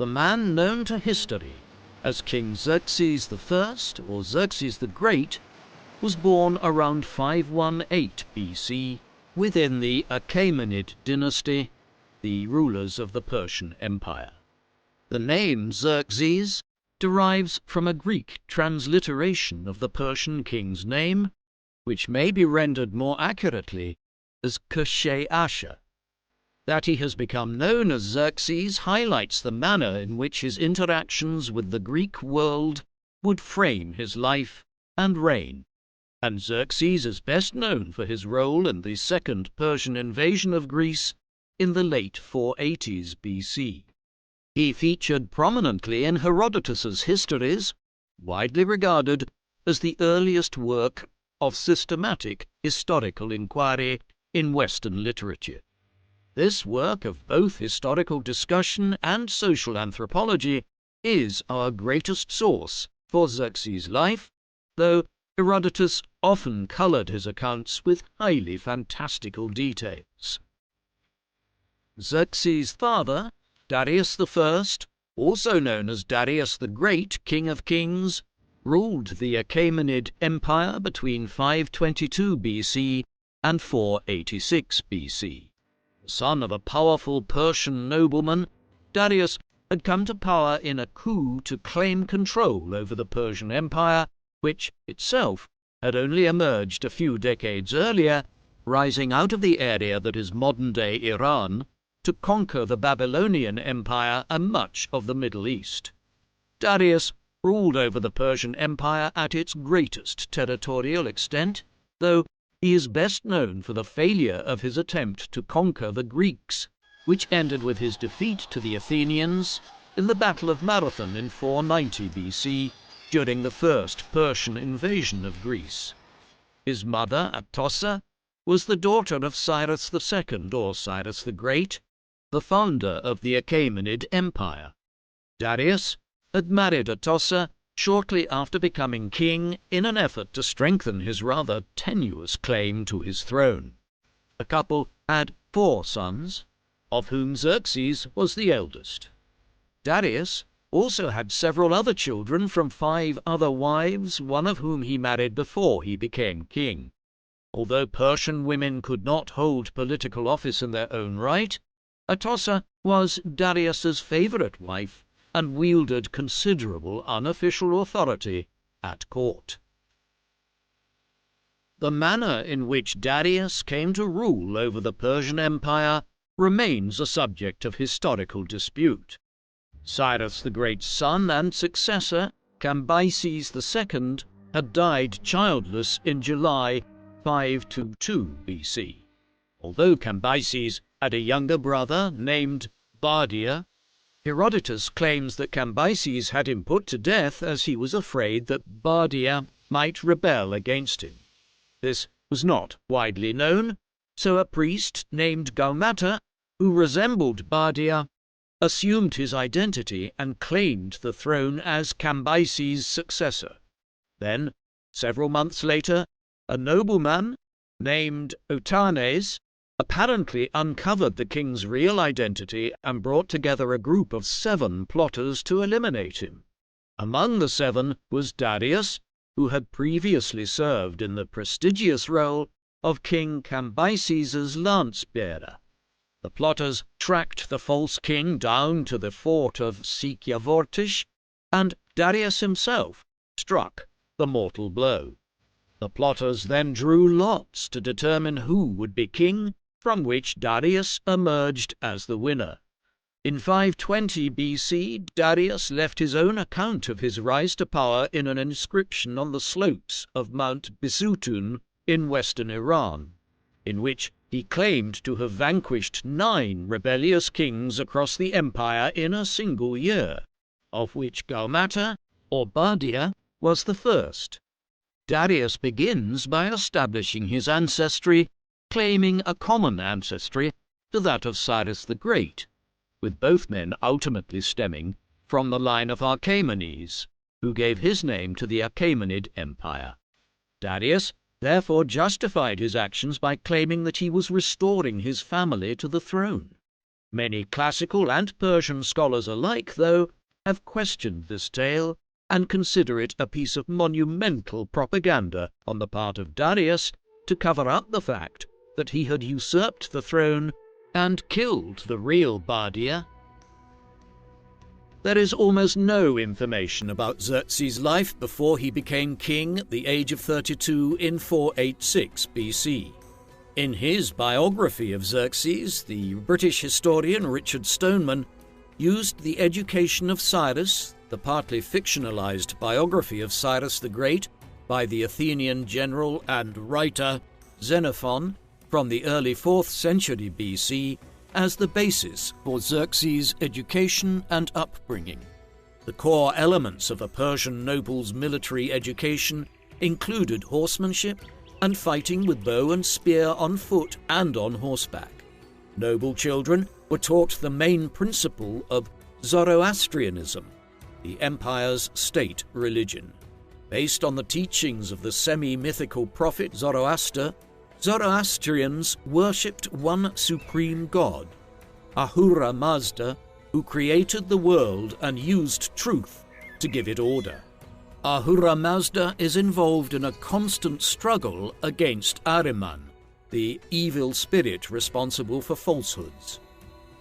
The man known to history as King Xerxes I, or Xerxes the Great, was born around 518 BC within the Achaemenid dynasty, the rulers of the Persian Empire. The name Xerxes derives from a Greek transliteration of the Persian king's name, which may be rendered more accurately as Kshe-Asher. That he has become known as Xerxes highlights the manner in which his interactions with the Greek world would frame his life and reign, and Xerxes is best known for his role in the second Persian invasion of Greece in the late 480s BC. He featured prominently in Herodotus's histories, widely regarded as the earliest work of systematic historical inquiry in Western literature. This work of both historical discussion and social anthropology is our greatest source for Xerxes' life, though Herodotus often coloured his accounts with highly fantastical details. Xerxes' father, Darius I, also known as Darius the Great, King of Kings, ruled the Achaemenid Empire between 522 BC and 486 BC. Son of a powerful Persian nobleman, Darius had come to power in a coup to claim control over the Persian Empire, which itself had only emerged a few decades earlier, rising out of the area that is modern-day Iran to conquer the Babylonian Empire and much of the Middle East. Darius ruled over the Persian Empire at its greatest territorial extent, though he is best known for the failure of his attempt to conquer the Greeks, which ended with his defeat to the Athenians in the Battle of Marathon in 490 BC during the first Persian invasion of Greece. His mother, Atossa, was the daughter of Cyrus II, or Cyrus the Great, the founder of the Achaemenid Empire. Darius had married Atossa shortly after becoming king in an effort to strengthen his rather tenuous claim to his throne. The couple had 4 sons, of whom Xerxes was the eldest. Darius also had several other children from 5 other wives, one of whom he married before he became king. Although Persian women could not hold political office in their own right, Atossa was Darius's favorite wife and wielded considerable unofficial authority at court. The manner in which Darius came to rule over the Persian Empire remains a subject of historical dispute. Cyrus the Great's son and successor, Cambyses II, had died childless in July 522 BC. Although Cambyses had a younger brother named Bardia, Herodotus claims that Cambyses had him put to death as he was afraid that Bardia might rebel against him. This was not widely known, so a priest named Gaumata, who resembled Bardia, assumed his identity and claimed the throne as Cambyses' successor. Then, several months later, a nobleman named Otanes apparently uncovered the king's real identity and brought together a group of 7 plotters to eliminate him. Among the 7 was Darius, who had previously served in the prestigious role of King Cambyses' lance-bearer. The plotters tracked the false king down to the fort of Sikyavortish, and Darius himself struck the mortal blow. The plotters then drew lots to determine who would be king, from which Darius emerged as the winner. In 520 BC, Darius left his own account of his rise to power in an inscription on the slopes of Mount Bisutun in western Iran, in which he claimed to have vanquished 9 rebellious kings across the empire in a single year, of which Gaumata, or Bardia, was the first. Darius begins by establishing his ancestry, claiming a common ancestry to that of Cyrus the Great, with both men ultimately stemming from the line of Achaemenes, who gave his name to the Achaemenid Empire. Darius therefore justified his actions by claiming that he was restoring his family to the throne. Many classical and Persian scholars alike, though, have questioned this tale and consider it a piece of monumental propaganda on the part of Darius to cover up the fact that he had usurped the throne and killed the real Bardia. There is almost no information about Xerxes' life before he became king at the age of 32 in 486 BC. In his biography of Xerxes, the British historian Richard Stoneman used the education of Cyrus, the partly fictionalized biography of Cyrus the Great by the Athenian general and writer Xenophon from the early 4th century BC, as the basis for Xerxes' education and upbringing. The core elements of a Persian noble's military education included horsemanship and fighting with bow and spear on foot and on horseback. Noble children were taught the main principle of Zoroastrianism, the empire's state religion. Based on the teachings of the semi-mythical prophet Zoroaster, Zoroastrians worshipped one supreme god, Ahura Mazda, who created the world and used truth to give it order. Ahura Mazda is involved in a constant struggle against Ahriman, the evil spirit responsible for falsehoods.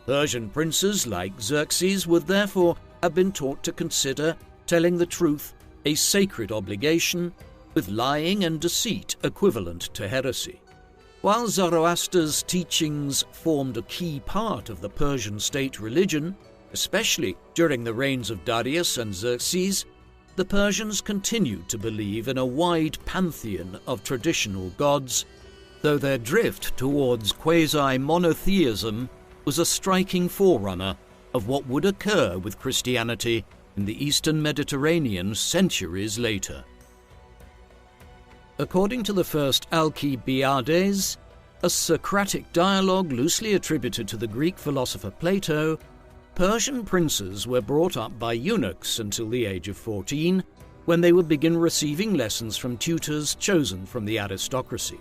Persian princes like Xerxes would therefore have been taught to consider telling the truth a sacred obligation, with lying and deceit equivalent to heresy. While Zoroaster's teachings formed a key part of the Persian state religion, especially during the reigns of Darius and Xerxes, the Persians continued to believe in a wide pantheon of traditional gods, though their drift towards quasi-monotheism was a striking forerunner of what would occur with Christianity in the Eastern Mediterranean centuries later. According to the first Alcibiades, a Socratic dialogue loosely attributed to the Greek philosopher Plato, Persian princes were brought up by eunuchs until the age of 14, when they would begin receiving lessons from tutors chosen from the aristocracy.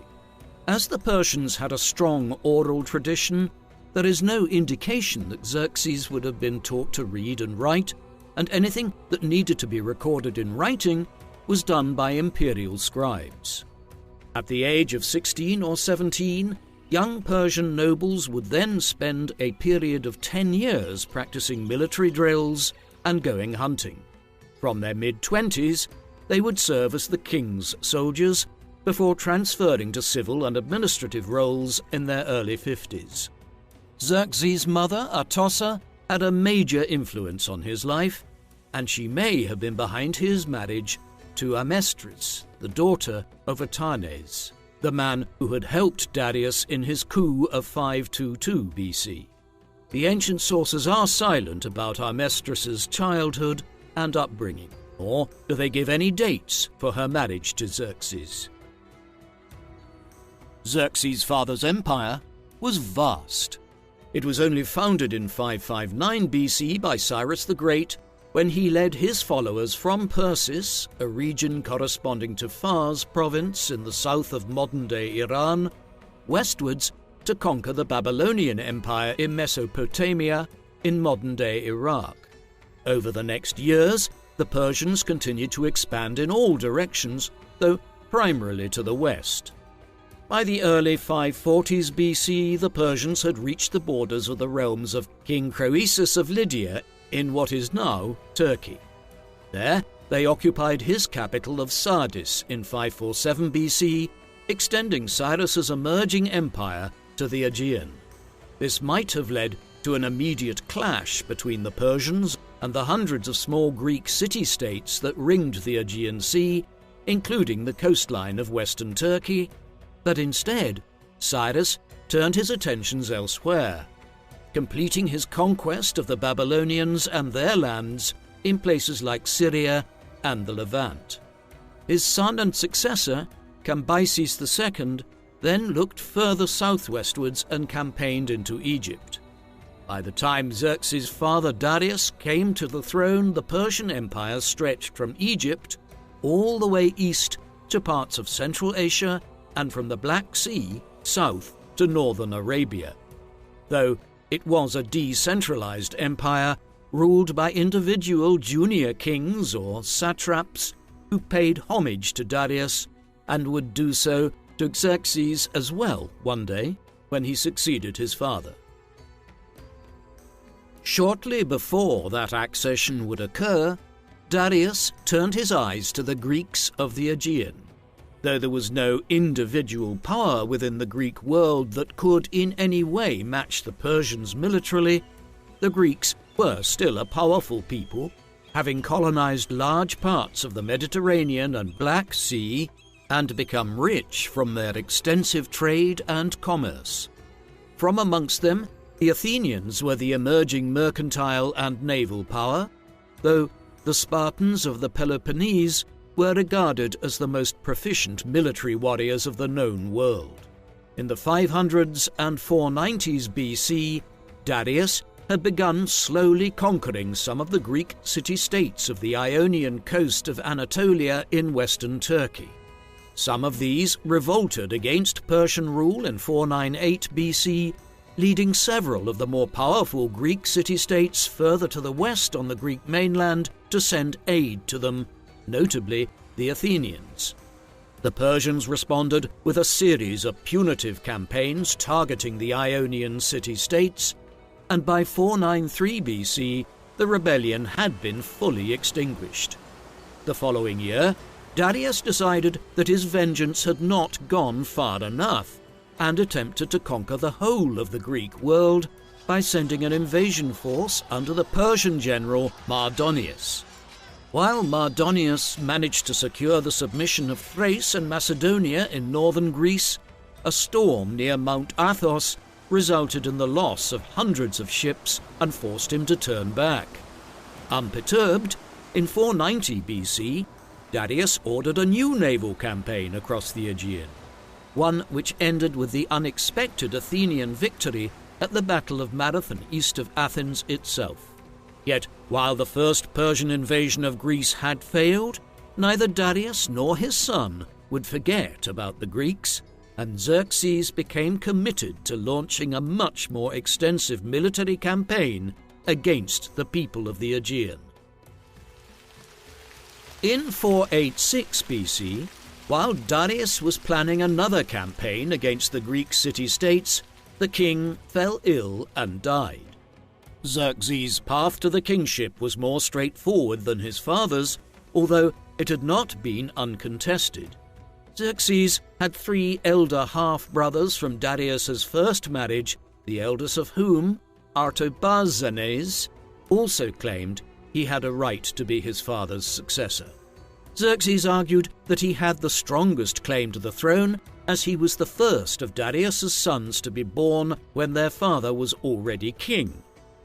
As the Persians had a strong oral tradition, there is no indication that Xerxes would have been taught to read and write, and anything that needed to be recorded in writing was done by imperial scribes. At the age of 16 or 17, young Persian nobles would then spend a period of 10 years practicing military drills and going hunting. From their mid-20s, they would serve as the king's soldiers before transferring to civil and administrative roles in their early 50s. Xerxes' mother, Atossa, had a major influence on his life, and she may have been behind his marriage to Amestris, the daughter of Atarnes, the man who had helped Darius in his coup of 522 BC. The ancient sources are silent about Amestris's childhood and upbringing, nor do they give any dates for her marriage to Xerxes. Xerxes' father's empire was vast. It was only founded in 559 BC by Cyrus the Great, when he led his followers from Persis, a region corresponding to Fars province in the south of modern-day Iran, westwards to conquer the Babylonian Empire in Mesopotamia in modern-day Iraq. Over the next years, the Persians continued to expand in all directions, though primarily to the west. By the early 540s BC, the Persians had reached the borders of the realms of King Croesus of Lydia in what is now Turkey. There, they occupied his capital of Sardis in 547 BC, extending Cyrus's emerging empire to the Aegean. This might have led to an immediate clash between the Persians and the hundreds of small Greek city-states that ringed the Aegean Sea, including the coastline of western Turkey, but instead, Cyrus turned his attentions elsewhere, completing his conquest of the Babylonians and their lands in places like Syria and the Levant. His son and successor, Cambyses II, then looked further southwestwards and campaigned into Egypt. By the time Xerxes' father Darius came to the throne, the Persian Empire stretched from Egypt all the way east to parts of Central Asia and from the Black Sea south to northern Arabia. Though It was a decentralized empire ruled by individual junior kings or satraps who paid homage to Darius and would do so to Xerxes as well one day when he succeeded his father. Shortly before that accession would occur, Darius turned his eyes to the Greeks of the Aegean. Though there was no individual power within the Greek world that could in any way match the Persians militarily, the Greeks were still a powerful people, having colonized large parts of the Mediterranean and Black Sea and become rich from their extensive trade and commerce. From amongst them, the Athenians were the emerging mercantile and naval power, though the Spartans of the Peloponnese were regarded as the most proficient military warriors of the known world. In the 500s and 490s BC, Darius had begun slowly conquering some of the Greek city-states of the Ionian coast of Anatolia in western Turkey. Some of these revolted against Persian rule in 498 BC, leading several of the more powerful Greek city-states further to the west on the Greek mainland to send aid to them, notably the Athenians. The Persians responded with a series of punitive campaigns targeting the Ionian city-states, and by 493 BC, the rebellion had been fully extinguished. The following year, Darius decided that his vengeance had not gone far enough and attempted to conquer the whole of the Greek world by sending an invasion force under the Persian general Mardonius. While Mardonius managed to secure the submission of Thrace and Macedonia in northern Greece, a storm near Mount Athos resulted in the loss of hundreds of ships and forced him to turn back. Unperturbed, in 490 BC, Darius ordered a new naval campaign across the Aegean, one which ended with the unexpected Athenian victory at the Battle of Marathon east of Athens itself. Yet, while the first Persian invasion of Greece had failed, neither Darius nor his son would forget about the Greeks, and Xerxes became committed to launching a much more extensive military campaign against the people of the Aegean. In 486 BC, while Darius was planning another campaign against the Greek city-states, the king fell ill and died. Xerxes' path to the kingship was more straightforward than his father's, although it had not been uncontested. Xerxes had 3 elder half-brothers from Darius's first marriage, the eldest of whom, Artabazanes, also claimed he had a right to be his father's successor. Xerxes argued that he had the strongest claim to the throne, as he was the first of Darius's sons to be born when their father was already king,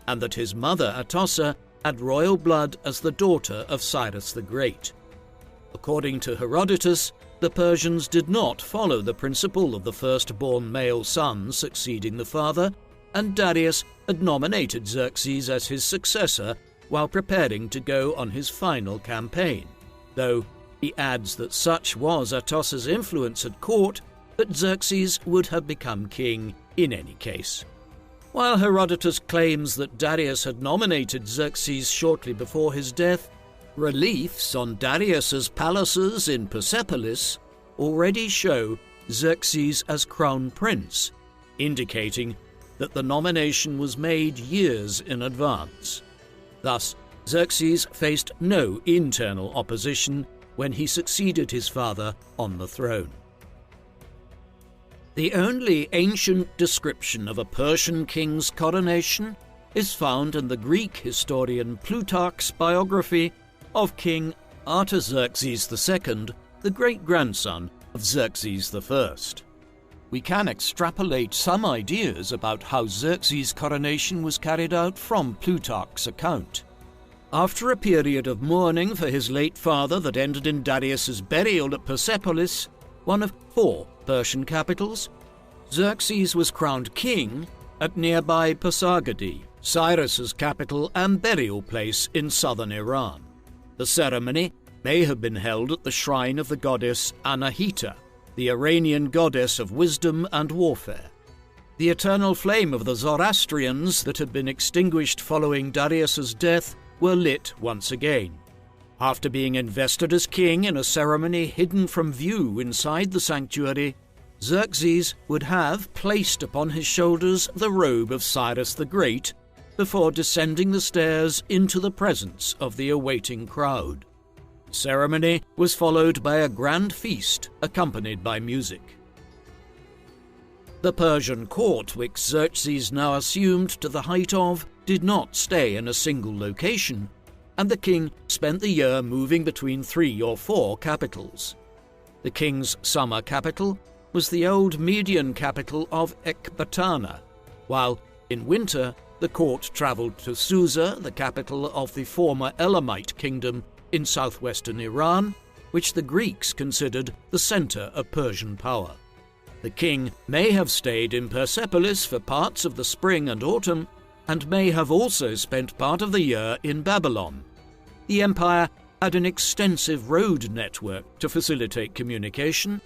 and that his mother Atossa had royal blood as the daughter of Cyrus the Great. According to Herodotus, the Persians did not follow the principle of the firstborn male son succeeding the father, and Darius had nominated Xerxes as his successor while preparing to go on his final campaign, though he adds that such was Atossa's influence at court that Xerxes would have become king in any case. While Herodotus claims that Darius had nominated Xerxes shortly before his death, reliefs on Darius's palaces in Persepolis already show Xerxes as crown prince, indicating that the nomination was made years in advance. Thus, Xerxes faced no internal opposition when he succeeded his father on the throne. The only ancient description of a Persian king's coronation is found in the Greek historian Plutarch's biography of King Artaxerxes II, the great-grandson of Xerxes I. We can extrapolate some ideas about how Xerxes' coronation was carried out from Plutarch's account. After a period of mourning for his late father that ended in Darius's burial at Persepolis, one of 4 Persian capitals, Xerxes was crowned king at nearby Pasargadae, Cyrus's capital and burial place in southern Iran. The ceremony may have been held at the shrine of the goddess Anahita, the Iranian goddess of wisdom and warfare. The eternal flame of the Zoroastrians that had been extinguished following Darius's death were lit once again. After being invested as king in a ceremony hidden from view inside the sanctuary, Xerxes would have placed upon his shoulders the robe of Cyrus the Great before descending the stairs into the presence of the awaiting crowd. The ceremony was followed by a grand feast accompanied by music. The Persian court, which Xerxes now assumed to the height of, did not stay in a single location, and the king spent the year moving between 3 or 4 capitals. The king's summer capital was the old Median capital of Ecbatana, while in winter the court travelled to Susa, the capital of the former Elamite kingdom in southwestern Iran, which the Greeks considered the centre of Persian power. The king may have stayed in Persepolis for parts of the spring and autumn, and may have also spent part of the year in Babylon. The empire had an extensive road network to facilitate communication,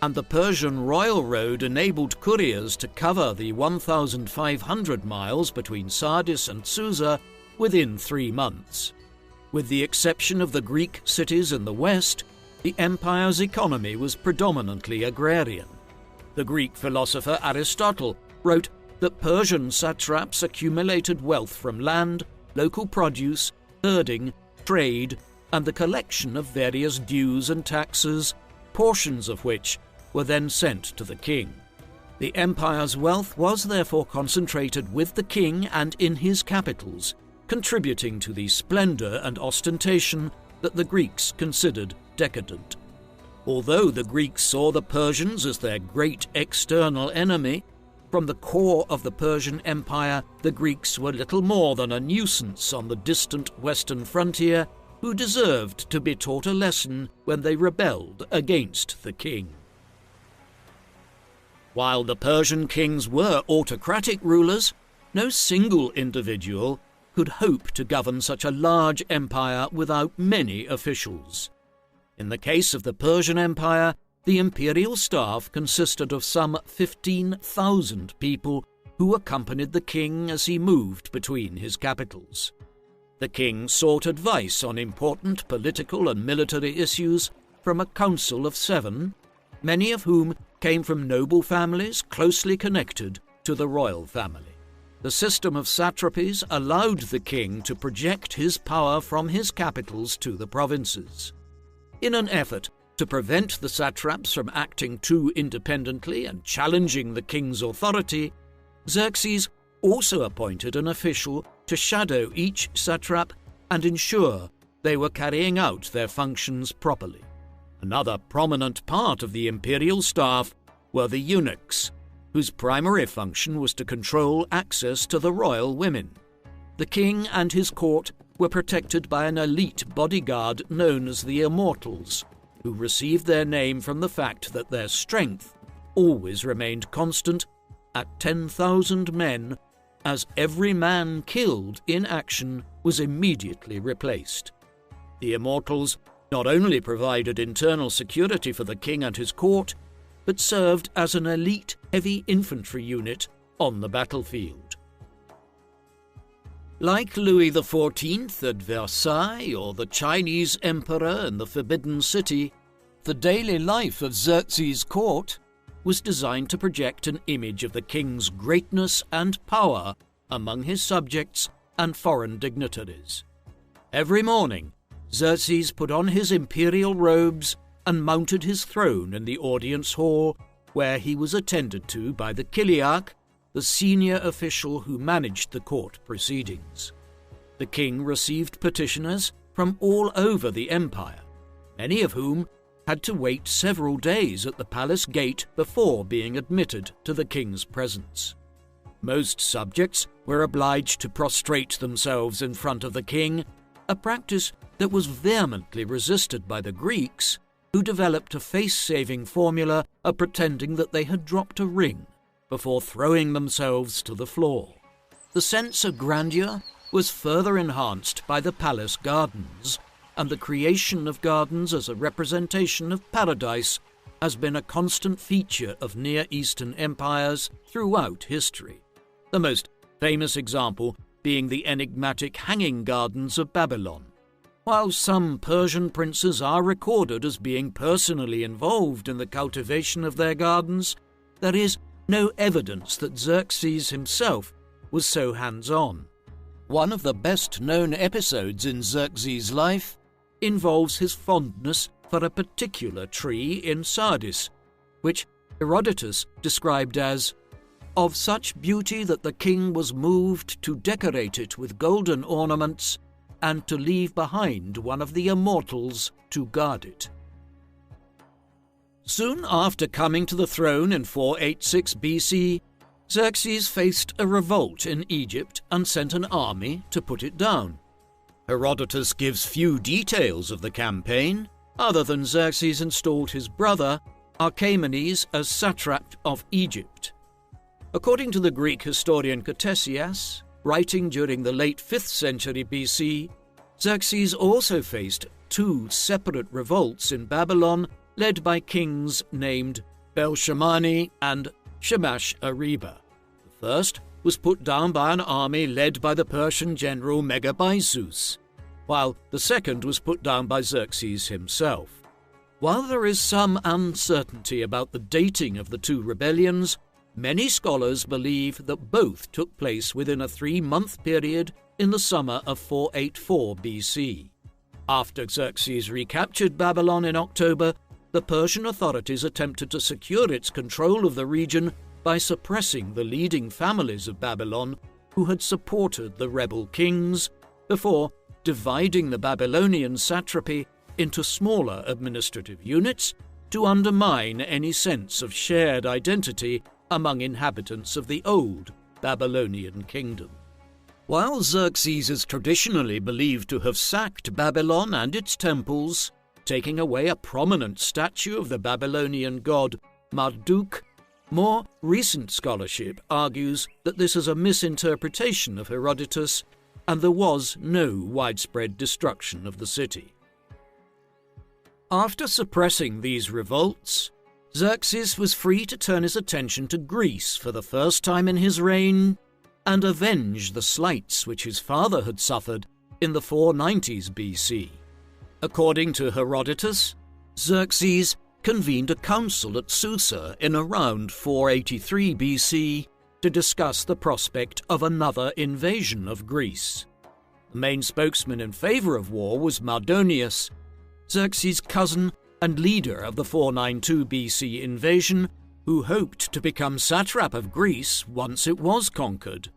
and the Persian royal road enabled couriers to cover the 1,500 miles between Sardis and Susa within 3 months. With the exception of the Greek cities in the west, the empire's economy was predominantly agrarian. The Greek philosopher Aristotle wrote that Persian satraps accumulated wealth from land, local produce, herding, trade, and the collection of various dues and taxes, portions of which were then sent to the king. The empire's wealth was therefore concentrated with the king and in his capitals, contributing to the splendour and ostentation that the Greeks considered decadent. Although the Greeks saw the Persians as their great external enemy, from the core of the Persian Empire, the Greeks were little more than a nuisance on the distant western frontier who deserved to be taught a lesson when they rebelled against the king. While the Persian kings were autocratic rulers, no single individual could hope to govern such a large empire without many officials. In the case of the Persian Empire, the imperial staff consisted of some 15,000 people who accompanied the king as he moved between his capitals. The king sought advice on important political and military issues from a council of 7, many of whom came from noble families closely connected to the royal family. The system of satrapies allowed the king to project his power from his capitals to the provinces. In an effort to prevent the satraps from acting too independently and challenging the king's authority, Xerxes also appointed an official to shadow each satrap and ensure they were carrying out their functions properly. Another prominent part of the imperial staff were the eunuchs, whose primary function was to control access to the royal women. The king and his court were protected by an elite bodyguard known as the Immortals, who received their name from the fact that their strength always remained constant at 10,000 men, as every man killed in action was immediately replaced. The Immortals not only provided internal security for the king and his court, but served as an elite heavy infantry unit on the battlefield. Like Louis XIV at Versailles or the Chinese emperor in the Forbidden City, the daily life of Xerxes' court was designed to project an image of the king's greatness and power among his subjects and foreign dignitaries. Every morning, Xerxes put on his imperial robes and mounted his throne in the audience hall, where he was attended to by the Chiliarch, the senior official who managed the court proceedings. The king received petitioners from all over the empire, many of whom had to wait several days at the palace gate before being admitted to the king's presence. Most subjects were obliged to prostrate themselves in front of the king, a practice that was vehemently resisted by the Greeks, who developed a face-saving formula of pretending that they had dropped a ring before throwing themselves to the floor. The sense of grandeur was further enhanced by the palace gardens, and the creation of gardens as a representation of paradise has been a constant feature of Near Eastern empires throughout history, the most famous example being the enigmatic hanging gardens of Babylon. While some Persian princes are recorded as being personally involved in the cultivation of their gardens, there is no evidence that Xerxes himself was so hands-on. One of the best-known episodes in Xerxes' life involves his fondness for a particular tree in Sardis, which Herodotus described as of such beauty that the king was moved to decorate it with golden ornaments and to leave behind one of the immortals to guard it. Soon after coming to the throne in 486 BC, Xerxes faced a revolt in Egypt and sent an army to put it down. Herodotus gives few details of the campaign, other than Xerxes installed his brother, Achaemenes, as satrap of Egypt. According to the Greek historian Ctesias, writing during the late 5th century BC, Xerxes also faced two separate revolts in Babylon led by kings named Belshazzar and Shamash-Ariba. The first was put down by an army led by the Persian general Megabyzus, while the second was put down by Xerxes himself. While there is some uncertainty about the dating of the two rebellions, many scholars believe that both took place within a 3-month period in the summer of 484 BC. After Xerxes recaptured Babylon in October, the Persian authorities attempted to secure its control of the region by suppressing the leading families of Babylon who had supported the rebel kings, before dividing the Babylonian satrapy into smaller administrative units to undermine any sense of shared identity among inhabitants of the old Babylonian kingdom. While Xerxes is traditionally believed to have sacked Babylon and its temples, taking away a prominent statue of the Babylonian god Marduk, more recent scholarship argues that this is a misinterpretation of Herodotus and there was no widespread destruction of the city. After suppressing these revolts, Xerxes was free to turn his attention to Greece for the first time in his reign and avenge the slights which his father had suffered in the 490s BC. According to Herodotus, Xerxes convened a council at Susa in around 483 BC to discuss the prospect of another invasion of Greece. The main spokesman in favor of war was Mardonius, Xerxes' cousin and leader of the 492 BC invasion, who hoped to become satrap of Greece once it was conquered.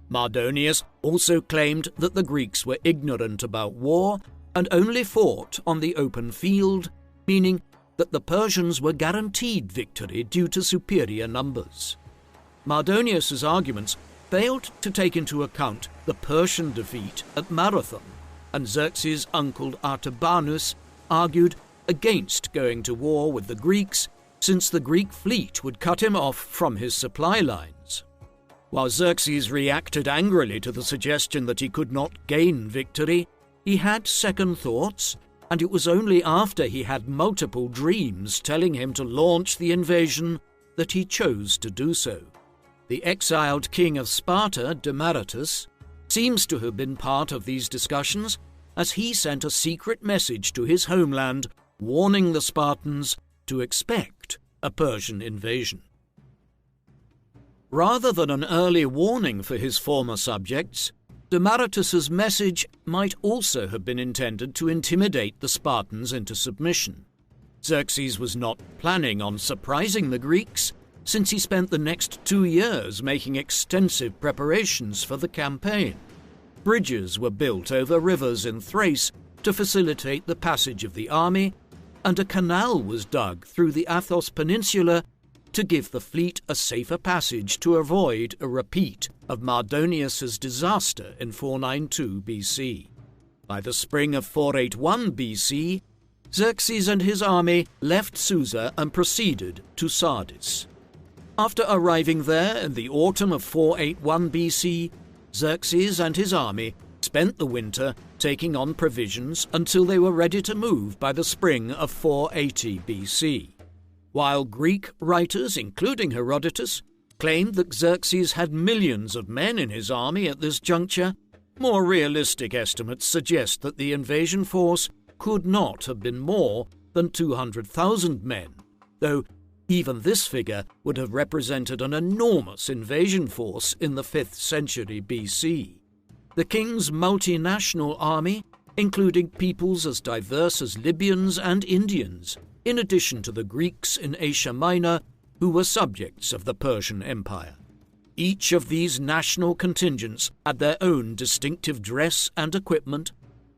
Mardonius also claimed that the Greeks were ignorant about war and only fought on the open field, meaning that the Persians were guaranteed victory due to superior numbers. Mardonius's arguments failed to take into account the Persian defeat at Marathon, and Xerxes' uncle Artabanus argued against going to war with the Greeks, since the Greek fleet would cut him off from his supply lines. While Xerxes reacted angrily to the suggestion that he could not gain victory, he had second thoughts, and it was only after he had multiple dreams telling him to launch the invasion that he chose to do so. The exiled king of Sparta, Demaratus, seems to have been part of these discussions, as he sent a secret message to his homeland warning the Spartans to expect a Persian invasion. Rather than an early warning for his former subjects, Demaratus's message might also have been intended to intimidate the Spartans into submission. Xerxes was not planning on surprising the Greeks, since he spent the next 2 years making extensive preparations for the campaign. Bridges were built over rivers in Thrace to facilitate the passage of the army, and a canal was dug through the Athos Peninsula to give the fleet a safer passage to avoid a repeat of Mardonius's disaster in 492 BC. By the spring of 481 BC, Xerxes and his army left Susa and proceeded to Sardis. After arriving there in the autumn of 481 BC, Xerxes and his army spent the winter taking on provisions until they were ready to move by the spring of 480 BC. While Greek writers, including Herodotus, claimed that Xerxes had millions of men in his army at this juncture, more realistic estimates suggest that the invasion force could not have been more than 200,000 men, though even this figure would have represented an enormous invasion force in the 5th century BC. The king's multinational army, including peoples as diverse as Libyans and Indians, in addition to the Greeks in Asia Minor, who were subjects of the Persian Empire. Each of these national contingents had their own distinctive dress and equipment,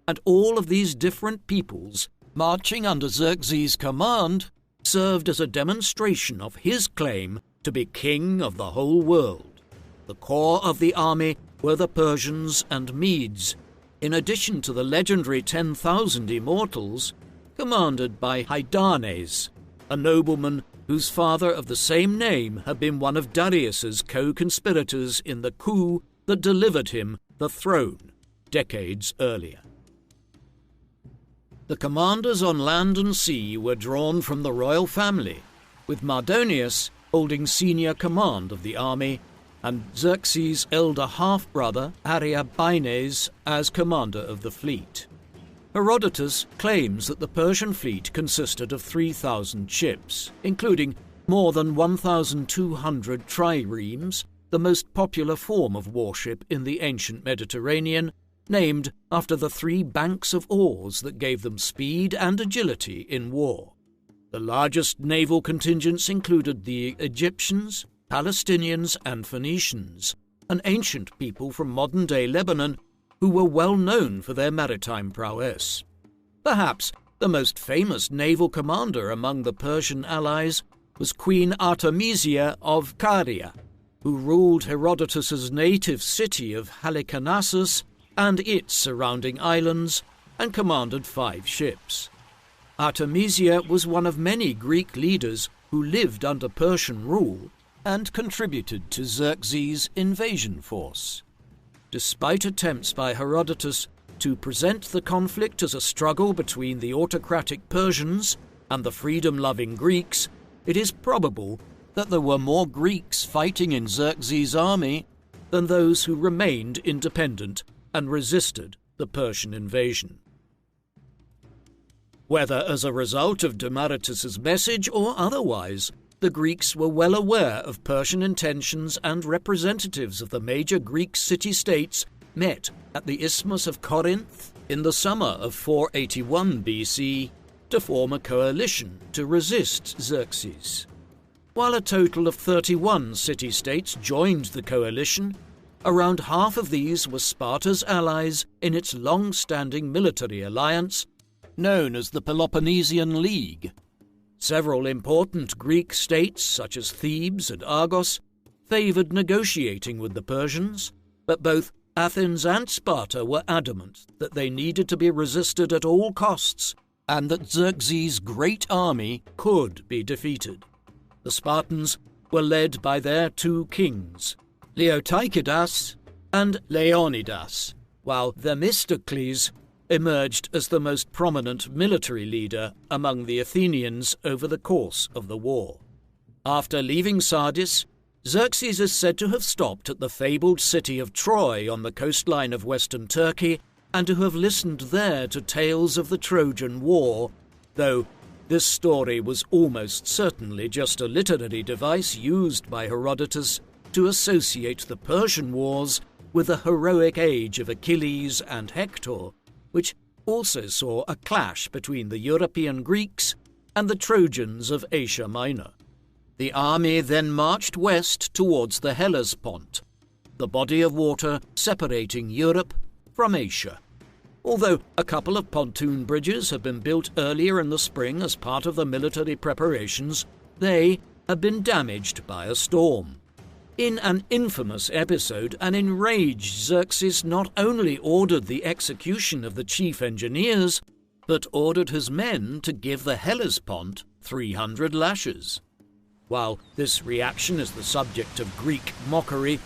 and all of these different peoples, marching under Xerxes' command, served as a demonstration of his claim to be king of the whole world. The core of the army were the Persians and Medes, in addition to the legendary 10,000 immortals, commanded by Hydarnes, a nobleman whose father of the same name had been one of Darius's co-conspirators in the coup that delivered him the throne decades earlier. The commanders on land and sea were drawn from the royal family, with Mardonius holding senior command of the army and Xerxes' elder half-brother Ariobarnes as commander of the fleet. Herodotus claims that the Persian fleet consisted of 3,000 ships, including more than 1,200 triremes, the most popular form of warship in the ancient Mediterranean, named after the 3 banks of oars that gave them speed and agility in war. The largest naval contingents included the Egyptians, Palestinians, and Phoenicians, an ancient people from modern-day Lebanon who were well known for their maritime prowess. Perhaps the most famous naval commander among the Persian allies was Queen Artemisia of Caria, who ruled Herodotus's native city of Halicarnassus and its surrounding islands, and commanded 5 ships. Artemisia was one of many Greek leaders who lived under Persian rule and contributed to Xerxes' invasion force. Despite attempts by Herodotus to present the conflict as a struggle between the autocratic Persians and the freedom-loving Greeks, it is probable that there were more Greeks fighting in Xerxes' army than those who remained independent and resisted the Persian invasion. Whether as a result of Demaratus's message or otherwise, the Greeks were well aware of Persian intentions, and representatives of the major Greek city-states met at the Isthmus of Corinth in the summer of 481 BC to form a coalition to resist Xerxes. While a total of 31 city-states joined the coalition, around half of these were Sparta's allies in its long-standing military alliance, known as the Peloponnesian League. Several important Greek states, such as Thebes and Argos, favoured negotiating with the Persians, but both Athens and Sparta were adamant that they needed to be resisted at all costs, and that Xerxes' great army could be defeated. The Spartans were led by their 2 kings, Leotychidas and Leonidas, while Themistocles emerged as the most prominent military leader among the Athenians over the course of the war. After leaving Sardis, Xerxes is said to have stopped at the fabled city of Troy on the coastline of western Turkey and to have listened there to tales of the Trojan War, though this story was almost certainly just a literary device used by Herodotus to associate the Persian Wars with the heroic age of Achilles and Hector, which also saw a clash between the European Greeks and the Trojans of Asia Minor. The army then marched west towards the Hellespont, the body of water separating Europe from Asia. Although a couple of pontoon bridges had been built earlier in the spring as part of the military preparations, they had been damaged by a storm. In an infamous episode, an enraged Xerxes not only ordered the execution of the chief engineers, but ordered his men to give the Hellespont 300 lashes. While this reaction is the subject of Greek mockery,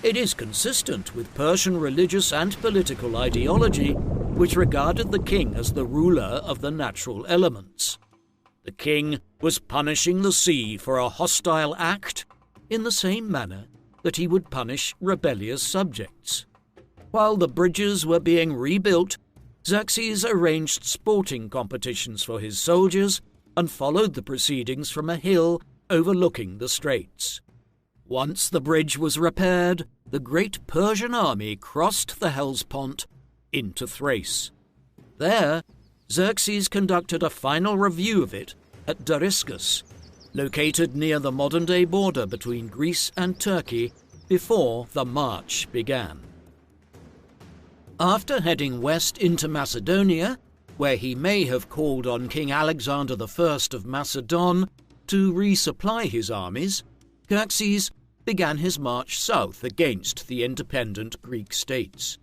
it is consistent with Persian religious and political ideology, which regarded the king as the ruler of the natural elements. The king was punishing the sea for a hostile act in the same manner that he would punish rebellious subjects. While the bridges were being rebuilt, Xerxes arranged sporting competitions for his soldiers and followed the proceedings from a hill overlooking the straits. Once the bridge was repaired, the great Persian army crossed the Hellespont into Thrace. There, Xerxes conducted a final review of it at Dariscus, located near the modern-day border between Greece and Turkey, before the march began. After heading west into Macedonia, where he may have called on King Alexander I of Macedon to resupply his armies, Xerxes began his march south against the independent Greek states.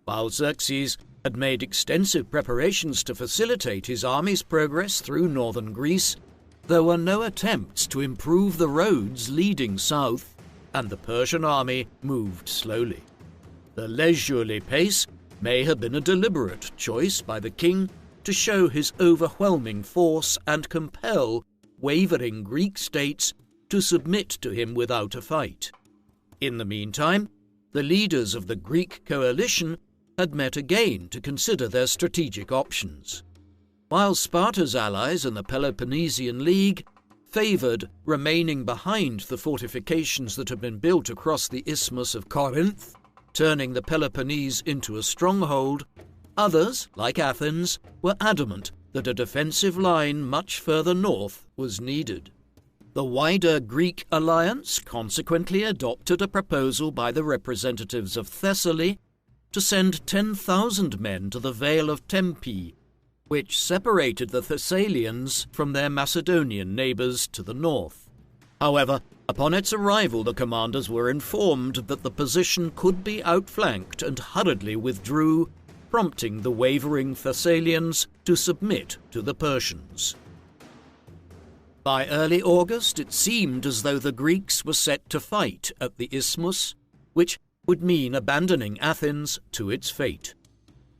While Xerxes had made extensive preparations to facilitate his army's progress through northern Greece, there were no attempts to improve the roads leading south, and the Persian army moved slowly. The leisurely pace may have been a deliberate choice by the king to show his overwhelming force and compel wavering Greek states to submit to him without a fight. In the meantime, the leaders of the Greek coalition had met again to consider their strategic options. While Sparta's allies in the Peloponnesian League favoured remaining behind the fortifications that had been built across the Isthmus of Corinth, turning the Peloponnese into a stronghold, others, like Athens, were adamant that a defensive line much further north was needed. The wider Greek alliance consequently adopted a proposal by the representatives of Thessaly to send 10,000 men to the Vale of Tempe, which separated the Thessalians from their Macedonian neighbours to the north. However, upon its arrival the commanders were informed that the position could be outflanked and hurriedly withdrew, prompting the wavering Thessalians to submit to the Persians. By early August it seemed as though the Greeks were set to fight at the Isthmus, which would mean abandoning Athens to its fate.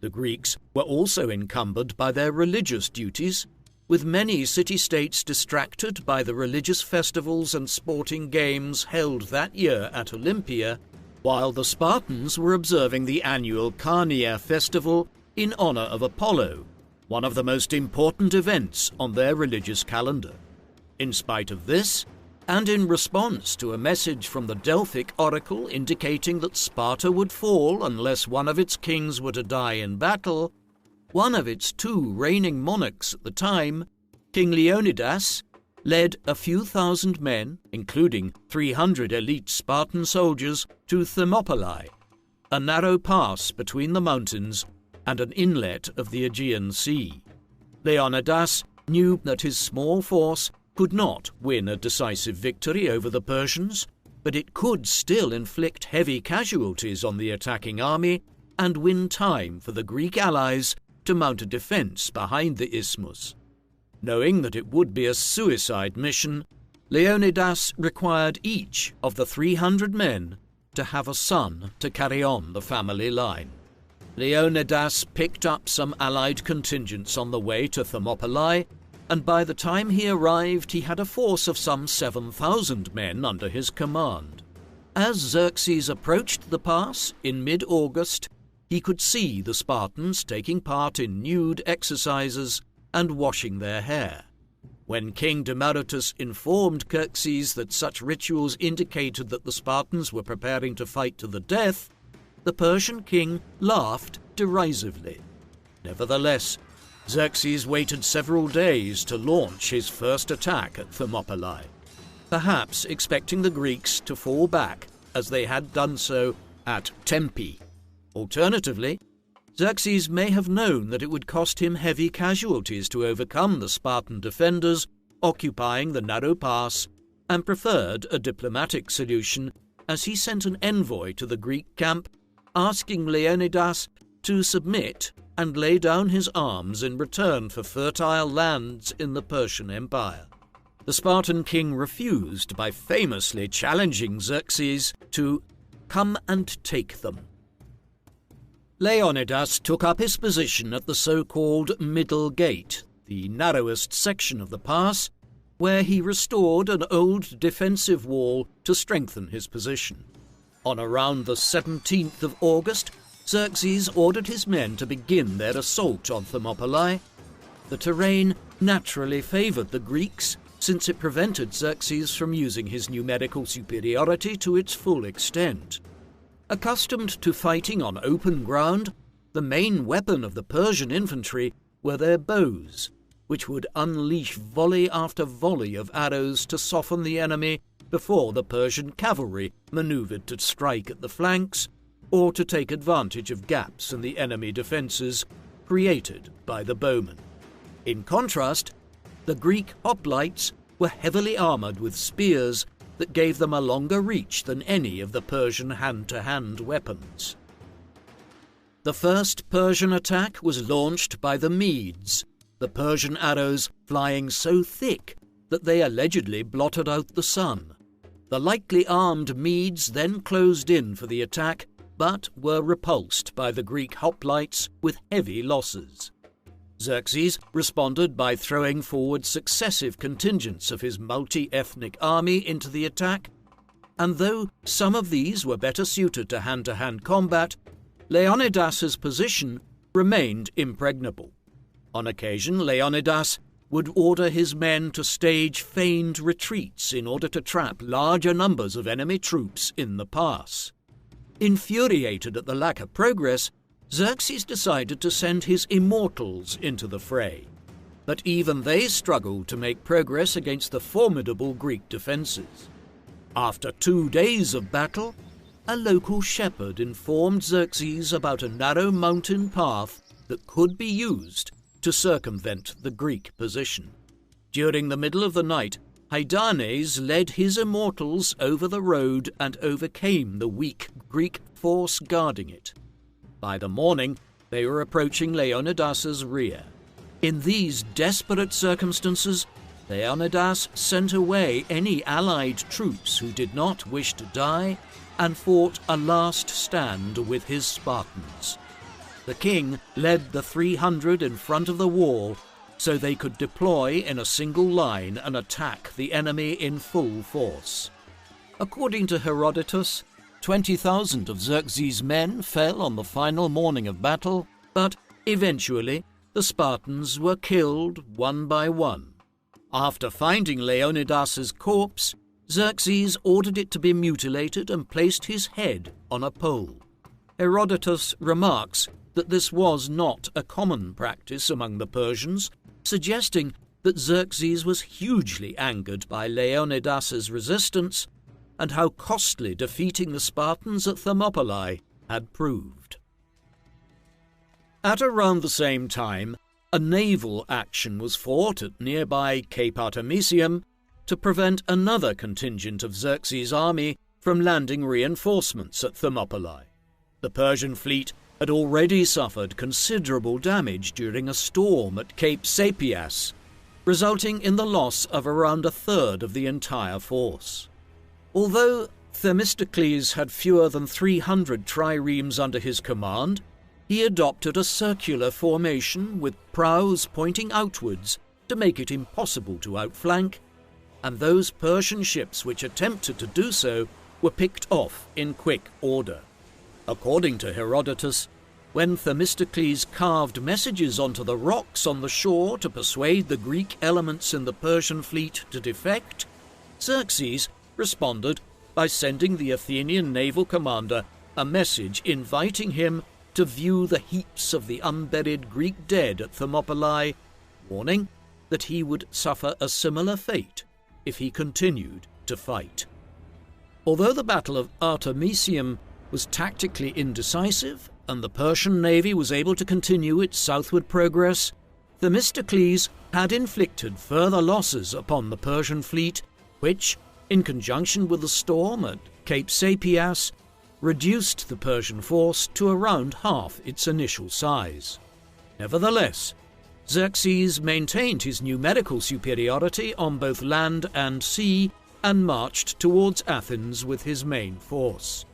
The Greeks were also encumbered by their religious duties, with many city-states distracted by the religious festivals and sporting games held that year at Olympia, while the Spartans were observing the annual Carneia festival in honor of Apollo, one of the most important events on their religious calendar. In spite of this, and in response to a message from the Delphic oracle indicating that Sparta would fall unless one of its kings were to die in battle, one of its two reigning monarchs at the time, King Leonidas, led a few thousand men, including 300 elite Spartan soldiers, to Thermopylae, a narrow pass between the mountains and an inlet of the Aegean Sea. Leonidas knew that his small force could not win a decisive victory over the Persians, but it could still inflict heavy casualties on the attacking army and win time for the Greek allies to mount a defence behind the isthmus. Knowing that it would be a suicide mission, Leonidas required each of the 300 men to have a son to carry on the family line. Leonidas picked up some allied contingents on the way to Thermopylae, and by the time he arrived he had a force of some 7,000 men under his command. As Xerxes approached the pass in mid-August, he could see the Spartans taking part in nude exercises and washing their hair. When King Demaratus informed Xerxes that such rituals indicated that the Spartans were preparing to fight to the death, the Persian king laughed derisively. Nevertheless, Xerxes waited several days to launch his first attack at Thermopylae, perhaps expecting the Greeks to fall back as they had done so at Tempe. Alternatively, Xerxes may have known that it would cost him heavy casualties to overcome the Spartan defenders occupying the narrow pass, and preferred a diplomatic solution as he sent an envoy to the Greek camp asking Leonidas to submit and lay down his arms in return for fertile lands in the Persian Empire. The Spartan king refused by famously challenging Xerxes to come and take them. Leonidas took up his position at the so-called Middle Gate, the narrowest section of the pass, where he restored an old defensive wall to strengthen his position. On around the 17th of August, Xerxes ordered his men to begin their assault on Thermopylae. The terrain naturally favoured the Greeks, since it prevented Xerxes from using his numerical superiority to its full extent. Accustomed to fighting on open ground, the main weapon of the Persian infantry were their bows, which would unleash volley after volley of arrows to soften the enemy before the Persian cavalry manoeuvred to strike at the flanks or to take advantage of gaps in the enemy defences created by the bowmen. In contrast, the Greek hoplites were heavily armoured with spears that gave them a longer reach than any of the Persian hand-to-hand weapons. The first Persian attack was launched by the Medes, the Persian arrows flying so thick that they allegedly blotted out the sun. The lightly armed Medes then closed in for the attack, but were repulsed by the Greek hoplites with heavy losses. Xerxes responded by throwing forward successive contingents of his multi-ethnic army into the attack, and though some of these were better suited to hand-to-hand combat, Leonidas's position remained impregnable. On occasion, Leonidas would order his men to stage feigned retreats in order to trap larger numbers of enemy troops in the pass. Infuriated at the lack of progress, Xerxes decided to send his immortals into the fray, but even they struggled to make progress against the formidable Greek defences. After 2 days of battle, a local shepherd informed Xerxes about a narrow mountain path that could be used to circumvent the Greek position. During the middle of the night, Hydarnes led his immortals over the road and overcame the weak Greek force guarding it. By the morning, they were approaching Leonidas's rear. In these desperate circumstances, Leonidas sent away any allied troops who did not wish to die and fought a last stand with his Spartans. The king led the 300 in front of the wall so they could deploy in a single line and attack the enemy in full force. According to Herodotus, 20,000 of Xerxes' men fell on the final morning of battle, but eventually the Spartans were killed one by one. After finding Leonidas's corpse, Xerxes ordered it to be mutilated and placed his head on a pole. Herodotus remarks that this was not a common practice among the Persians, suggesting that Xerxes was hugely angered by Leonidas's resistance and how costly defeating the Spartans at Thermopylae had proved. At around the same time, a naval action was fought at nearby Cape Artemisium to prevent another contingent of Xerxes' army from landing reinforcements at Thermopylae. The Persian fleet had already suffered considerable damage during a storm at Cape Sapias, resulting in the loss of around a third of the entire force. Although Themistocles had fewer than 300 triremes under his command, he adopted a circular formation with prows pointing outwards to make it impossible to outflank, and those Persian ships which attempted to do so were picked off in quick order. According to Herodotus, when Themistocles carved messages onto the rocks on the shore to persuade the Greek elements in the Persian fleet to defect, Xerxes responded by sending the Athenian naval commander a message inviting him to view the heaps of the unburied Greek dead at Thermopylae, warning that he would suffer a similar fate if he continued to fight. Although the Battle of Artemisium was tactically indecisive and the Persian navy was able to continue its southward progress, Themistocles had inflicted further losses upon the Persian fleet, which, in conjunction with the storm at Cape Sapias, reduced the Persian force to around half its initial size. Nevertheless, Xerxes maintained his numerical superiority on both land and sea and marched towards Athens with his main force.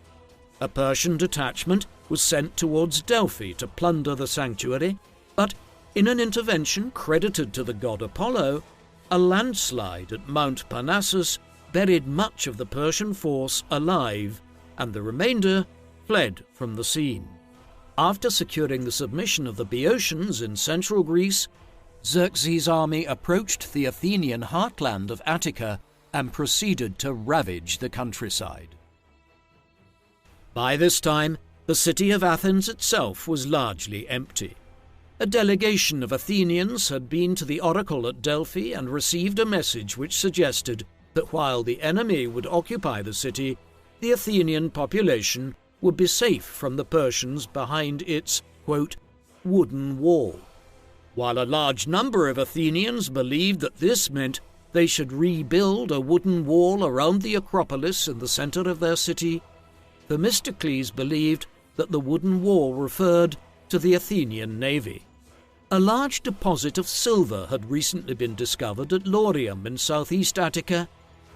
A Persian detachment was sent towards Delphi to plunder the sanctuary, but In an intervention credited to the god Apollo, a landslide at Mount Parnassus buried much of the Persian force alive, and the remainder fled from the scene. After securing the submission of the Boeotians in central Greece, Xerxes' army approached the Athenian heartland of Attica and proceeded to ravage the countryside. By this time, the city of Athens itself was largely empty. A delegation of Athenians had been to the oracle at Delphi and received a message which suggested that while the enemy would occupy the city, the Athenian population would be safe from the Persians behind its, quote, wooden wall. While a large number of Athenians believed that this meant they should rebuild a wooden wall around the Acropolis in the center of their city, Themistocles believed that the wooden wall referred to the Athenian navy. A large deposit of silver had recently been discovered at Laurium in southeast Attica,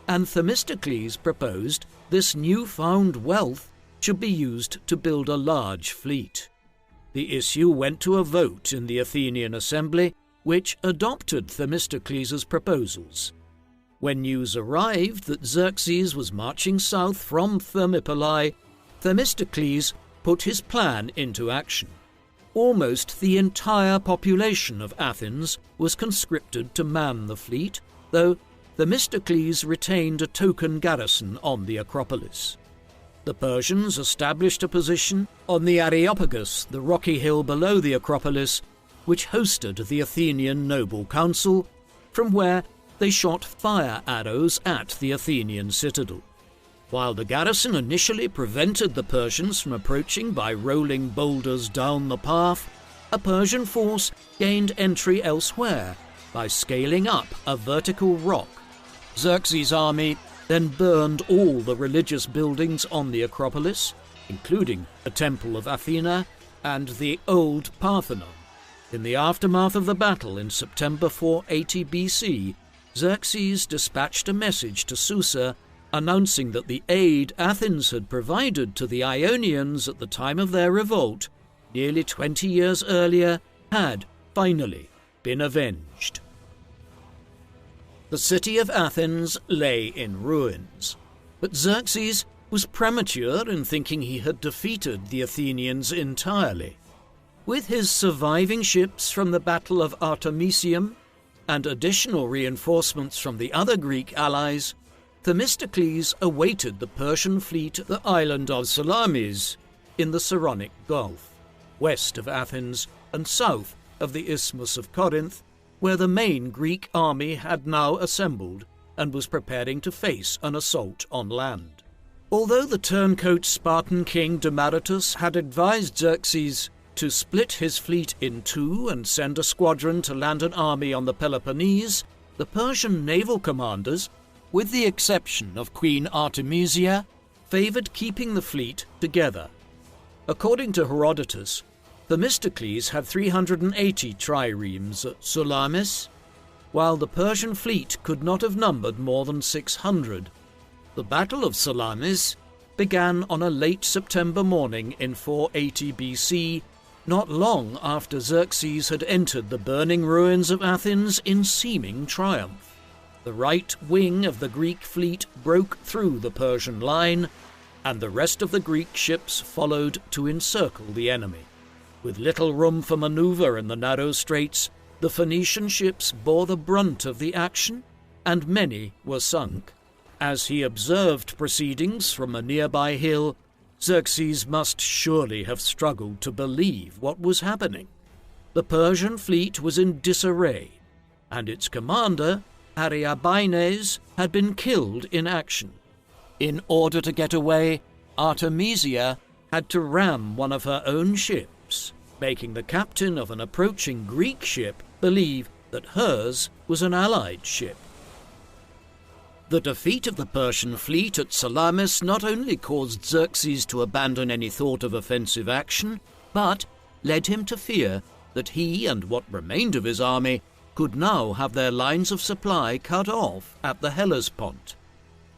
and Themistocles proposed this newfound wealth should be used to build a large fleet. The issue went to a vote in the Athenian assembly, which adopted Themistocles' proposals. When news arrived that Xerxes was marching south from Thermopylae, Themistocles put his plan into action. Almost the entire population of Athens was conscripted to man the fleet, though Themistocles retained a token garrison on the Acropolis. The Persians established a position on the Areopagus, the rocky hill below the Acropolis, which hosted the Athenian noble council, from where they shot fire arrows at the Athenian citadel. While the garrison initially prevented the Persians from approaching by rolling boulders down the path, a Persian force gained entry elsewhere by scaling up a vertical rock. Xerxes' army then burned all the religious buildings on the Acropolis, including the Temple of Athena and the Old Parthenon. In the aftermath of the battle in September 480 BC, Xerxes dispatched a message to Susa announcing that the aid Athens had provided to the Ionians at the time of their revolt, nearly 20 years earlier, had finally been avenged. The city of Athens lay in ruins, but Xerxes was premature in thinking he had defeated the Athenians entirely. With his surviving ships from the Battle of Artemisium and additional reinforcements from the other Greek allies, Themistocles awaited the Persian fleet at the island of Salamis in the Saronic Gulf, west of Athens and south of the Isthmus of Corinth, where the main Greek army had now assembled and was preparing to face an assault on land. Although the turncoat Spartan king Demaratus had advised Xerxes to split his fleet in two and send a squadron to land an army on the Peloponnese, the Persian naval commanders, with the exception of Queen Artemisia, favoured keeping the fleet together. According to Herodotus, Themistocles had 380 triremes at Salamis, while the Persian fleet could not have numbered more than 600. The Battle of Salamis began on a late September morning in 480 BC, not long after Xerxes had entered the burning ruins of Athens in seeming triumph. The right wing of the Greek fleet broke through the Persian line, and the rest of the Greek ships followed to encircle the enemy. With little room for manoeuvre in the narrow straits, the Phoenician ships bore the brunt of the action, and many were sunk. As he observed proceedings from a nearby hill, Xerxes must surely have struggled to believe what was happening. The Persian fleet was in disarray, and its commander, Ariobanes, had been killed in action. In order to get away, Artemisia had to ram one of her own ships, making the captain of an approaching Greek ship believe that hers was an allied ship. The defeat of the Persian fleet at Salamis not only caused Xerxes to abandon any thought of offensive action, but led him to fear that he and what remained of his army could now have their lines of supply cut off at the Hellespont.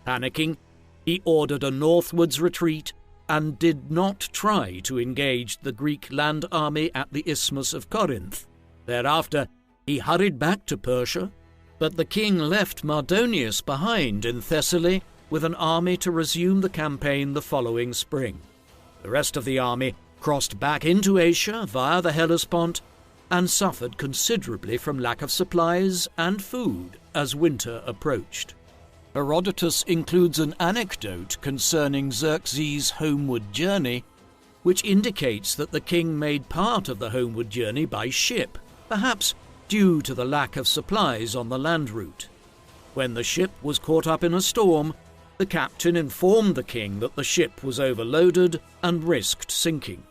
Panicking, he ordered a northwards retreat and did not try to engage the Greek land army at the Isthmus of Corinth. Thereafter, he hurried back to Persia, but the king left Mardonius behind in Thessaly with an army to resume the campaign the following spring. The rest of the army crossed back into Asia via the Hellespont and suffered considerably from lack of supplies and food as winter approached. Herodotus includes an anecdote concerning Xerxes' homeward journey, which indicates that the king made part of the homeward journey by ship, perhaps due to the lack of supplies on the land route. When the ship was caught up in a storm, the captain informed the king that the ship was overloaded and risked sinking.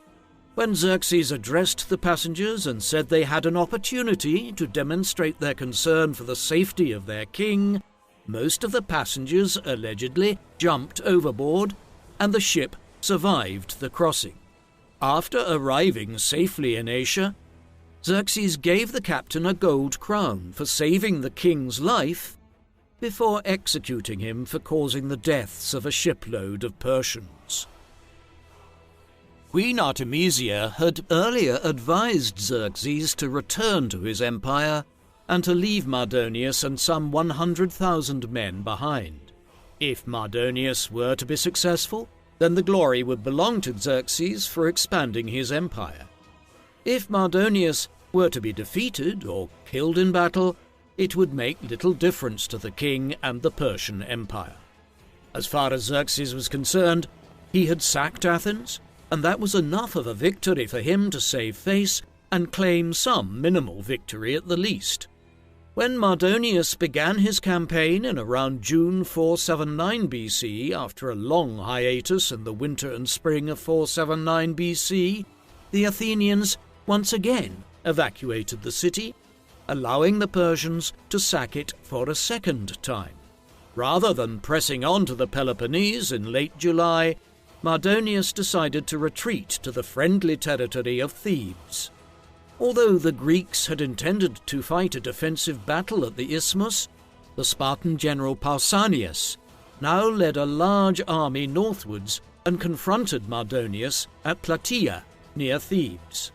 When Xerxes addressed the passengers and said they had an opportunity to demonstrate their concern for the safety of their king, most of the passengers allegedly jumped overboard, and the ship survived the crossing. After arriving safely in Asia, Xerxes gave the captain a gold crown for saving the king's life, before executing him for causing the deaths of a shipload of Persians. Queen Artemisia had earlier advised Xerxes to return to his empire and to leave Mardonius and some 100,000 men behind. If Mardonius were to be successful, then the glory would belong to Xerxes for expanding his empire. If Mardonius were to be defeated or killed in battle, it would make little difference to the king and the Persian Empire. As far as Xerxes was concerned, he had sacked Athens, and that was enough of a victory for him to save face and claim some minimal victory at the least. When Mardonius began his campaign in around June 479 BC, after a long hiatus in the winter and spring of 479 BC, the Athenians once again evacuated the city, allowing the Persians to sack it for a second time. Rather than pressing on to the Peloponnese in late July, Mardonius decided to retreat to the friendly territory of Thebes. Although the Greeks had intended to fight a defensive battle at the Isthmus, the Spartan general Pausanias now led a large army northwards and confronted Mardonius at Plataea, near Thebes.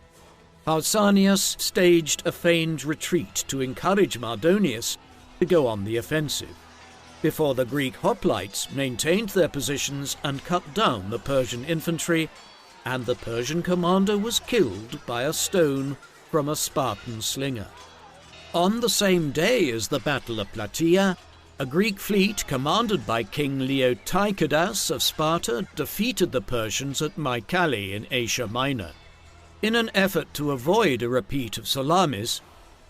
Pausanias staged a feigned retreat to encourage Mardonius to go on the offensive, before the Greek hoplites maintained their positions and cut down the Persian infantry, and the Persian commander was killed by a stone from a Spartan slinger. On the same day as the Battle of Plataea, a Greek fleet commanded by King Leotychidas of Sparta defeated the Persians at Mycale in Asia Minor. In an effort to avoid a repeat of Salamis,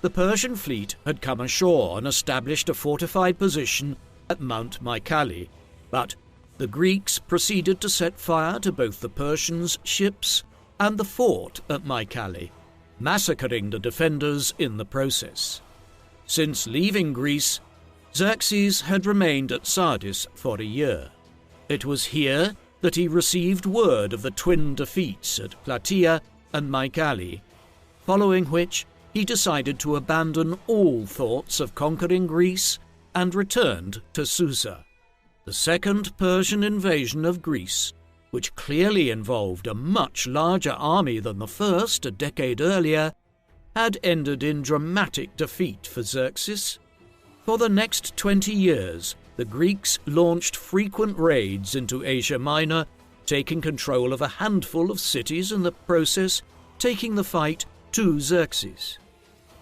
the Persian fleet had come ashore and established a fortified position at Mount Mycale, but the Greeks proceeded to set fire to both the Persians' ships and the fort at Mycale, massacring the defenders in the process. Since leaving Greece, Xerxes had remained at Sardis for a year. It was here that he received word of the twin defeats at Plataea and Mycale, following which he decided to abandon all thoughts of conquering Greece and returned to Susa. The second Persian invasion of Greece, which clearly involved a much larger army than the first a decade earlier, had ended in dramatic defeat for Xerxes. For the next 20 years, the Greeks launched frequent raids into Asia Minor, taking control of a handful of cities in the process, taking the fight to Xerxes.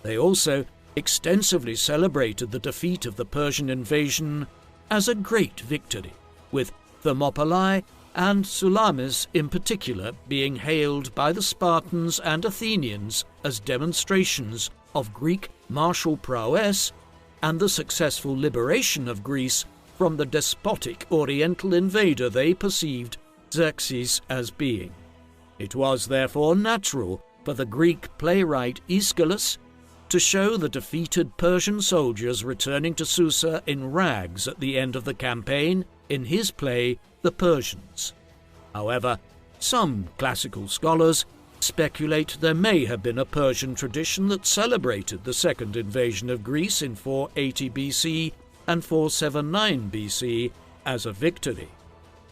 They also extensively celebrated the defeat of the Persian invasion as a great victory, with Thermopylae and Salamis in particular being hailed by the Spartans and Athenians as demonstrations of Greek martial prowess and the successful liberation of Greece from the despotic Oriental invader they perceived Xerxes as being. It was therefore natural for the Greek playwright Aeschylus to show the defeated Persian soldiers returning to Susa in rags at the end of the campaign in his play The Persians. However, some classical scholars speculate there may have been a Persian tradition that celebrated the second invasion of Greece in 480 BC and 479 BC as a victory.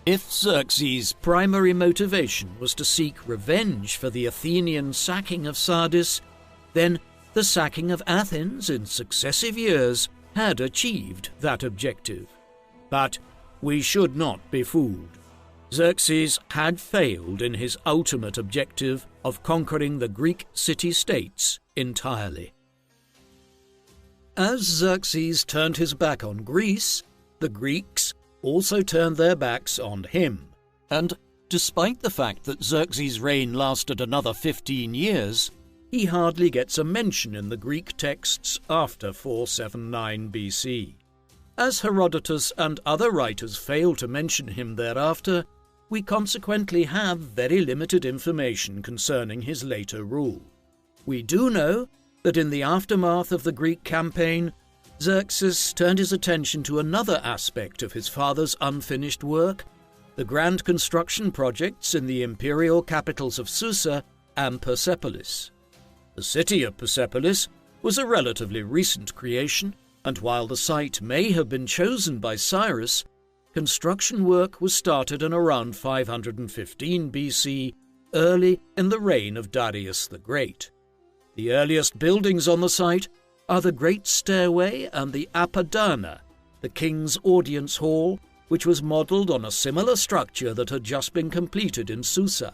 If Xerxes' primary motivation was to seek revenge for the Athenian sacking of Sardis, then The sacking of Athens in successive years had achieved that objective. But we should not be fooled. Xerxes had failed in his ultimate objective of conquering the Greek city-states entirely. As Xerxes turned his back on Greece, the Greeks also turned their backs on him. And despite the fact that Xerxes' reign lasted another 15 years, he hardly gets a mention in the Greek texts after 479 BC. As Herodotus and other writers fail to mention him thereafter, we consequently have very limited information concerning his later rule. We do know that in the aftermath of the Greek campaign, Xerxes turned his attention to another aspect of his father's unfinished work, the grand construction projects in the imperial capitals of Susa and Persepolis. The city of Persepolis was a relatively recent creation, and while the site may have been chosen by Cyrus, construction work was started in around 515 BC, early in the reign of Darius the Great. The earliest buildings on the site are the Great Stairway and the Apadana, the king's audience hall, which was modelled on a similar structure that had just been completed in Susa.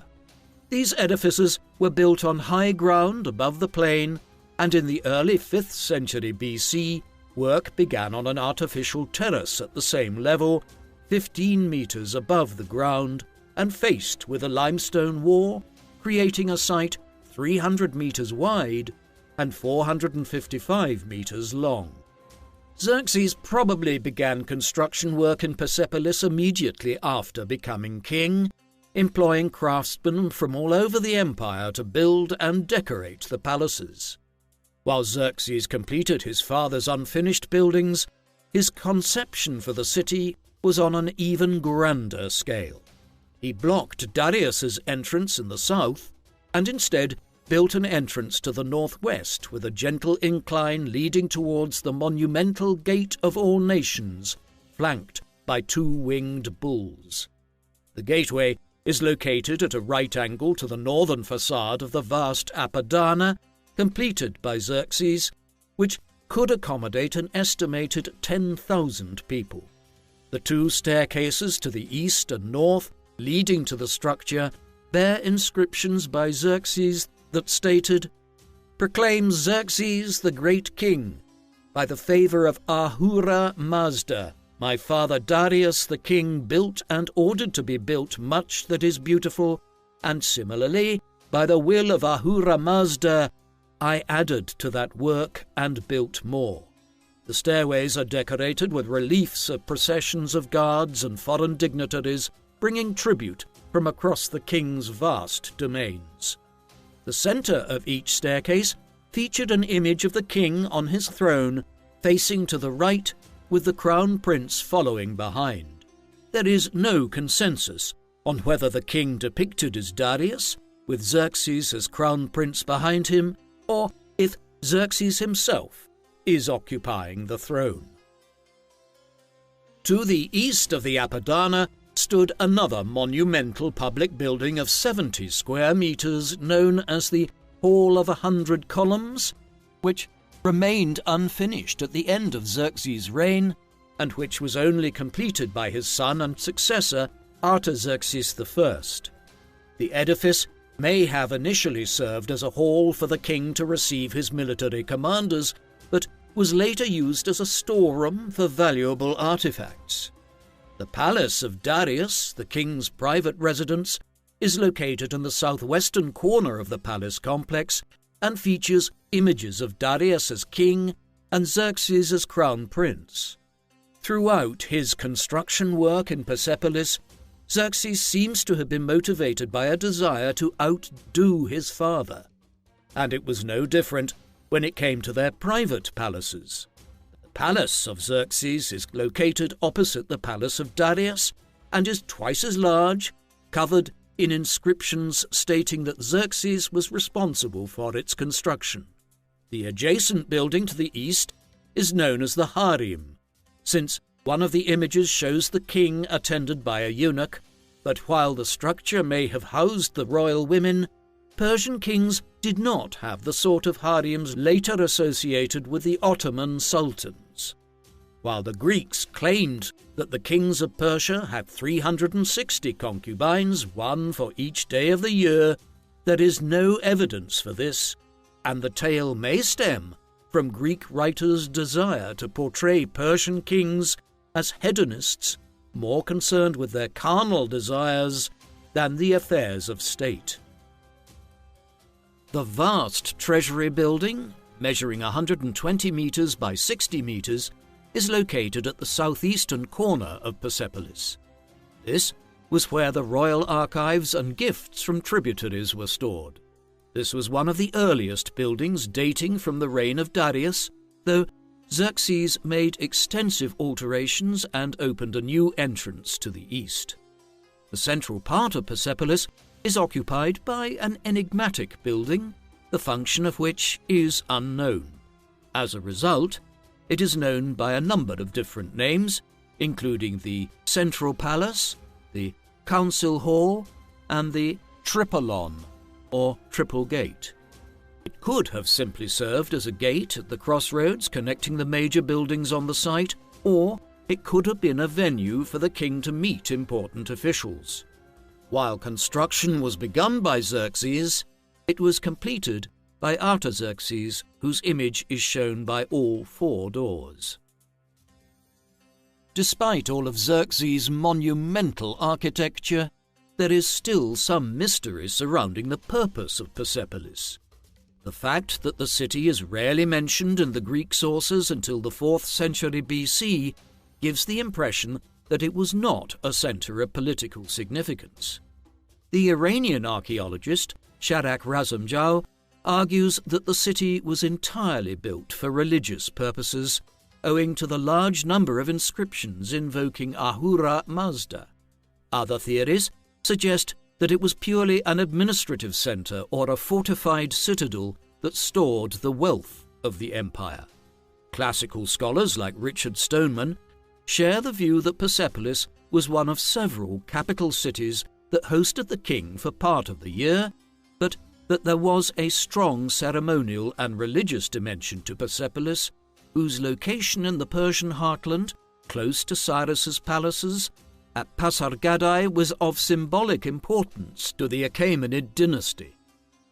These edifices were built on high ground above the plain, and in the early 5th century BC, work began on an artificial terrace at the same level, 15 metres above the ground, and faced with a limestone wall, creating a site 300 metres wide and 455 metres long. Xerxes probably began construction work in Persepolis immediately after becoming king, employing craftsmen from all over the empire to build and decorate the palaces. While Xerxes completed his father's unfinished buildings, his conception for the city was on an even grander scale. He blocked Darius's entrance in the south, and instead built an entrance to the northwest with a gentle incline leading towards the monumental Gate of All Nations, flanked by 2 winged bulls. The gateway is located at a right angle to the northern facade of the vast Apadana, completed by Xerxes, which could accommodate an estimated 10,000 people. The 2 staircases to the east and north leading to the structure bear inscriptions by Xerxes that stated, "Proclaims Xerxes the great king, by the favour of Ahura Mazda, my father Darius the king built and ordered to be built much that is beautiful, and similarly, by the will of Ahura Mazda, I added to that work and built more." The stairways are decorated with reliefs of processions of guards and foreign dignitaries bringing tribute from across the king's vast domains. The centre of each staircase featured an image of the king on his throne, facing to the right, with the crown prince following behind. There is no consensus on whether the king depicted is Darius, with Xerxes as crown prince behind him, or if Xerxes himself is occupying the throne. To the east of the Apadana stood another monumental public building of 70 square metres known as the Hall of 100 Columns, which remained unfinished at the end of Xerxes' reign, and which was only completed by his son and successor, Artaxerxes I. The edifice may have initially served as a hall for the king to receive his military commanders, but was later used as a storeroom for valuable artifacts. The palace of Darius, the king's private residence, is located in the southwestern corner of the palace complex and features images of Darius as king and Xerxes as crown prince. Throughout his construction work in Persepolis, Xerxes seems to have been motivated by a desire to outdo his father, and it was no different when it came to their private palaces. The palace of Xerxes is located opposite the palace of Darius and is twice as large, covered in inscriptions stating that Xerxes was responsible for its construction. The adjacent building to the east is known as the harem, since one of the images shows the king attended by a eunuch, but while the structure may have housed the royal women, Persian kings did not have the sort of harems later associated with the Ottoman sultans. While the Greeks claimed that the kings of Persia had 360 concubines, one for each day of the year, there is no evidence for this, and the tale may stem from Greek writers' desire to portray Persian kings as hedonists, more concerned with their carnal desires than the affairs of state. The vast treasury building, measuring 120 meters by 60 meters, is located at the southeastern corner of Persepolis. This was where the royal archives and gifts from tributaries were stored. This was one of the earliest buildings dating from the reign of Darius, though Xerxes made extensive alterations and opened a new entrance to the east. The central part of Persepolis is occupied by an enigmatic building, the function of which is unknown. As a result, it is known by a number of different names, including the Central Palace, the Council Hall, and the Tripolion, or Triple Gate. It could have simply served as a gate at the crossroads connecting the major buildings on the site, or it could have been a venue for the king to meet important officials. While construction was begun by Xerxes, it was completed by Artaxerxes, whose image is shown by all four doors. Despite all of Xerxes' monumental architecture, there is still some mystery surrounding the purpose of Persepolis. The fact that the city is rarely mentioned in the Greek sources until the 4th century BC gives the impression that it was not a center of political significance. The Iranian archaeologist Sharak Razumjau argues that the city was entirely built for religious purposes, owing to the large number of inscriptions invoking Ahura Mazda. Other theories suggest that it was purely an administrative center or a fortified citadel that stored the wealth of the empire. Classical scholars like Richard Stoneman share the view that Persepolis was one of several capital cities that hosted the king for part of the year, but that there was a strong ceremonial and religious dimension to Persepolis, whose location in the Persian heartland, close to Cyrus's palaces, at Pasargadae was of symbolic importance to the Achaemenid dynasty.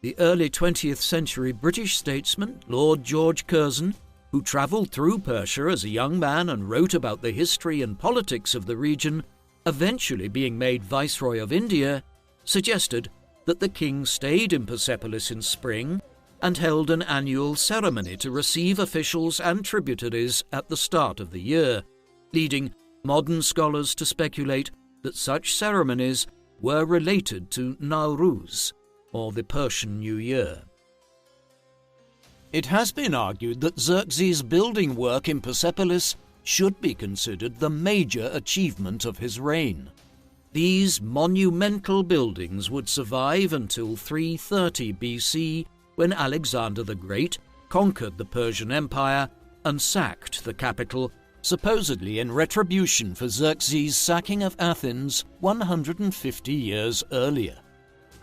The early 20th century British statesman Lord George Curzon, who travelled through Persia as a young man and wrote about the history and politics of the region, eventually being made Viceroy of India, suggested that the king stayed in Persepolis in spring and held an annual ceremony to receive officials and tributaries at the start of the year, leading modern scholars to speculate that such ceremonies were related to Nowruz, or the Persian New Year. It has been argued that Xerxes' building work in Persepolis should be considered the major achievement of his reign. These monumental buildings would survive until 330 BC, when Alexander the Great conquered the Persian Empire and sacked the capital, supposedly in retribution for Xerxes' sacking of Athens 150 years earlier.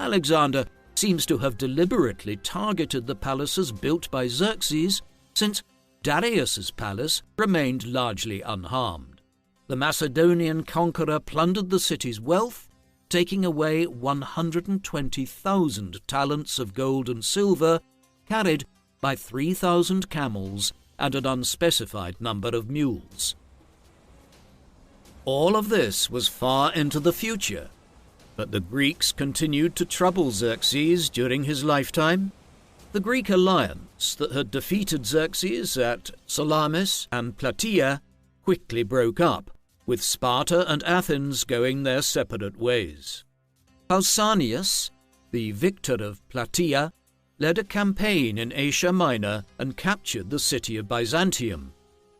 Alexander seems to have deliberately targeted the palaces built by Xerxes, since Darius's palace remained largely unharmed. The Macedonian conqueror plundered the city's wealth, taking away 120,000 talents of gold and silver, carried by 3,000 camels and an unspecified number of mules. All of this was far into the future, but the Greeks continued to trouble Xerxes during his lifetime. The Greek alliance that had defeated Xerxes at Salamis and Plataea quickly broke up, with Sparta and Athens going their separate ways. Pausanias, the victor of Plataea, led a campaign in Asia Minor and captured the city of Byzantium,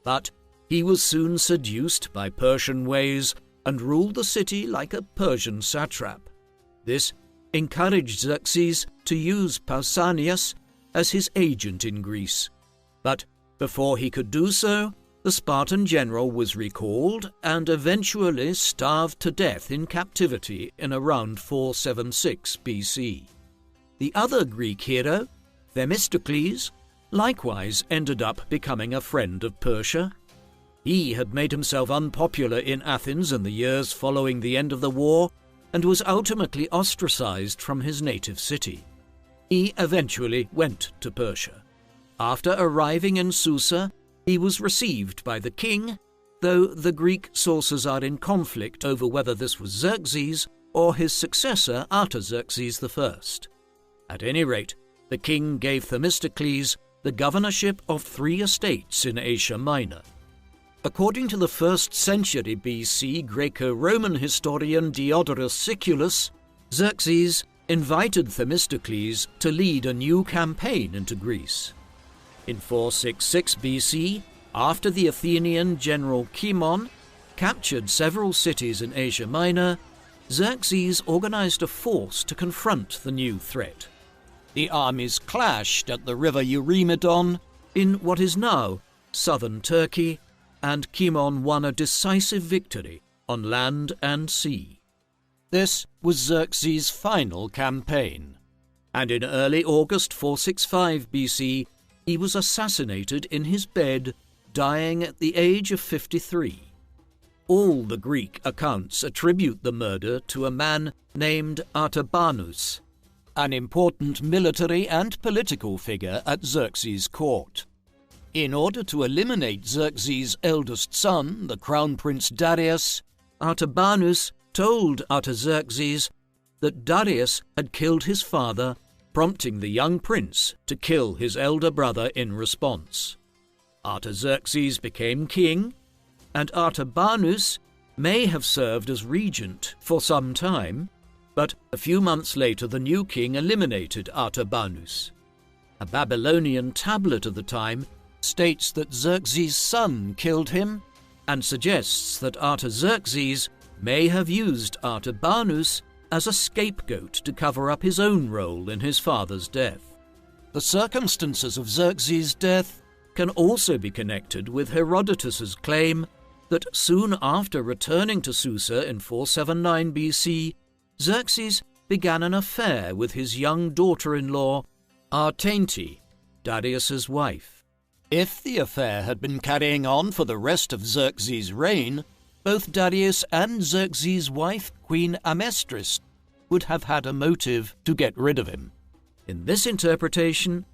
but he was soon seduced by Persian ways and ruled the city like a Persian satrap. This encouraged Xerxes to use Pausanias as his agent in Greece, but before he could do so, the Spartan general was recalled and eventually starved to death in captivity in around 476 BC. The other Greek hero, Themistocles, likewise ended up becoming a friend of Persia. He had made himself unpopular in Athens in the years following the end of the war and was ultimately ostracized from his native city. He eventually went to Persia. After arriving in Susa, he was received by the king, though the Greek sources are in conflict over whether this was Xerxes or his successor Artaxerxes I. At any rate, the king gave Themistocles the governorship of 3 estates in Asia Minor. According to the 1st century BC Greco-Roman historian Diodorus Siculus, Xerxes invited Themistocles to lead a new campaign into Greece. In 466 BC, after the Athenian general Cimon captured several cities in Asia Minor, Xerxes organized a force to confront the new threat. The armies clashed at the river Eurymedon in what is now southern Turkey, and Cimon won a decisive victory on land and sea. This was Xerxes' final campaign, and in early August 465 BC, he was assassinated in his bed, dying at the age of 53. All the Greek accounts attribute the murder to a man named Artabanus, an important military and political figure at Xerxes' court. In order to eliminate Xerxes' eldest son, the crown prince Darius, Artabanus told Artaxerxes that Darius had killed his father, prompting the young prince to kill his elder brother in response. Artaxerxes became king, and Artabanus may have served as regent for some time, but a few months later the new king eliminated Artabanus. A Babylonian tablet of the time states that Xerxes' son killed him and suggests that Artaxerxes may have used Artabanus as a scapegoat to cover up his own role in his father's death. The circumstances of Xerxes' death can also be connected with Herodotus's claim that soon after returning to Susa in 479 BC, Xerxes began an affair with his young daughter-in-law, Artainte, Darius's wife. If the affair had been carrying on for the rest of Xerxes' reign, both Darius and Xerxes' wife, Queen Amestris, would have had a motive to get rid of him. In this interpretation,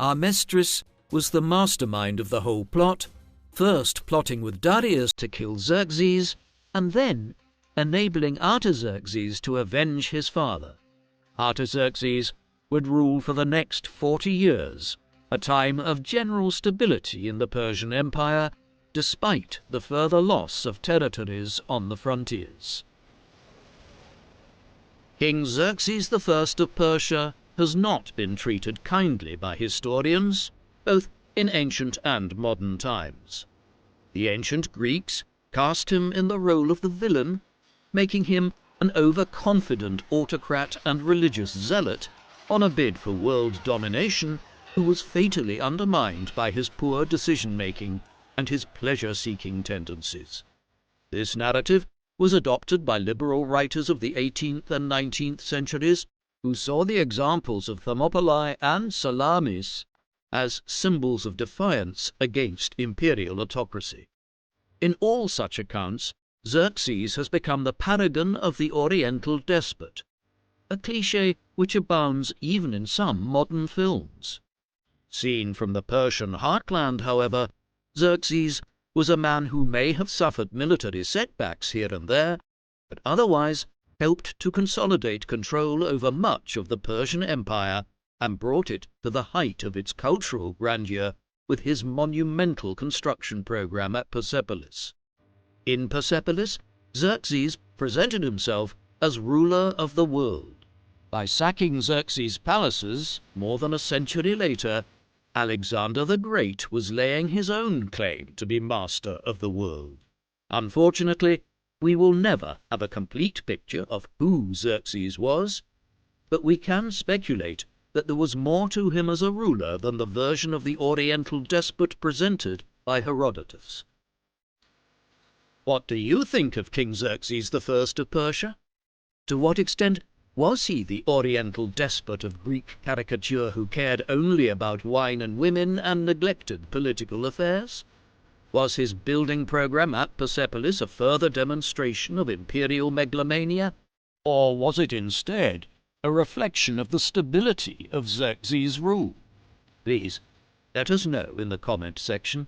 Amestris was the mastermind of the whole plot, first plotting with Darius to kill Xerxes, and then enabling Artaxerxes to avenge his father. Artaxerxes would rule for the next 40 years, a time of general stability in the Persian Empire, despite the further loss of territories on the frontiers. King Xerxes I of Persia has not been treated kindly by historians, both in ancient and modern times. The ancient Greeks cast him in the role of the villain, making him an overconfident autocrat and religious zealot on a bid for world domination, who was fatally undermined by his poor decision-making and his pleasure-seeking tendencies. This narrative was adopted by liberal writers of the 18th and 19th centuries, who saw the examples of Thermopylae and Salamis as symbols of defiance against imperial autocracy. In all such accounts, Xerxes has become the paragon of the Oriental despot, a cliché which abounds even in some modern films. Seen from the Persian heartland, however, Xerxes was a man who may have suffered military setbacks here and there, but otherwise helped to consolidate control over much of the Persian Empire and brought it to the height of its cultural grandeur with his monumental construction program at Persepolis. In Persepolis, Xerxes presented himself as ruler of the world. By sacking Xerxes' palaces more than a century later, Alexander the Great was laying his own claim to be master of the world. Unfortunately, we will never have a complete picture of who Xerxes was, but we can speculate that there was more to him as a ruler than the version of the Oriental despot presented by Herodotus. What do you think of King Xerxes I of Persia? To what extent Was he the Oriental despot of Greek caricature who cared only about wine and women and neglected political affairs? Was his building program at Persepolis a further demonstration of imperial megalomania? Or was it instead a reflection of the stability of Xerxes' rule? Please, let us know in the comment section.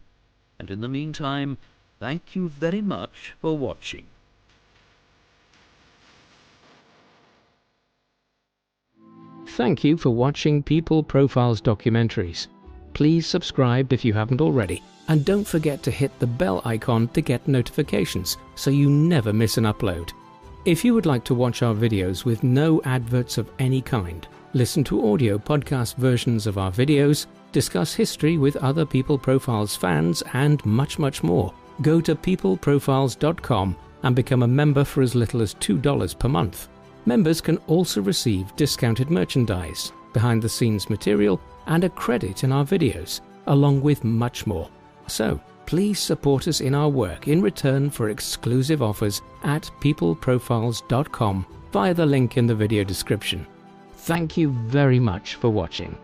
And in the meantime, thank you very much for watching. Thank you for watching People Profiles documentaries. Please subscribe if you haven't already, and don't forget to hit the bell icon to get notifications so you never miss an upload. If you would like to watch our videos with no adverts of any kind, listen to audio podcast versions of our videos, discuss history with other People Profiles fans, and much more, go to peopleprofiles.com and become a member for as little as $2 per month. Members can also receive discounted merchandise, behind-the-scenes material, and a credit in our videos, along with much more. So, please support us in our work in return for exclusive offers at peopleprofiles.com via the link in the video description. Thank you very much for watching.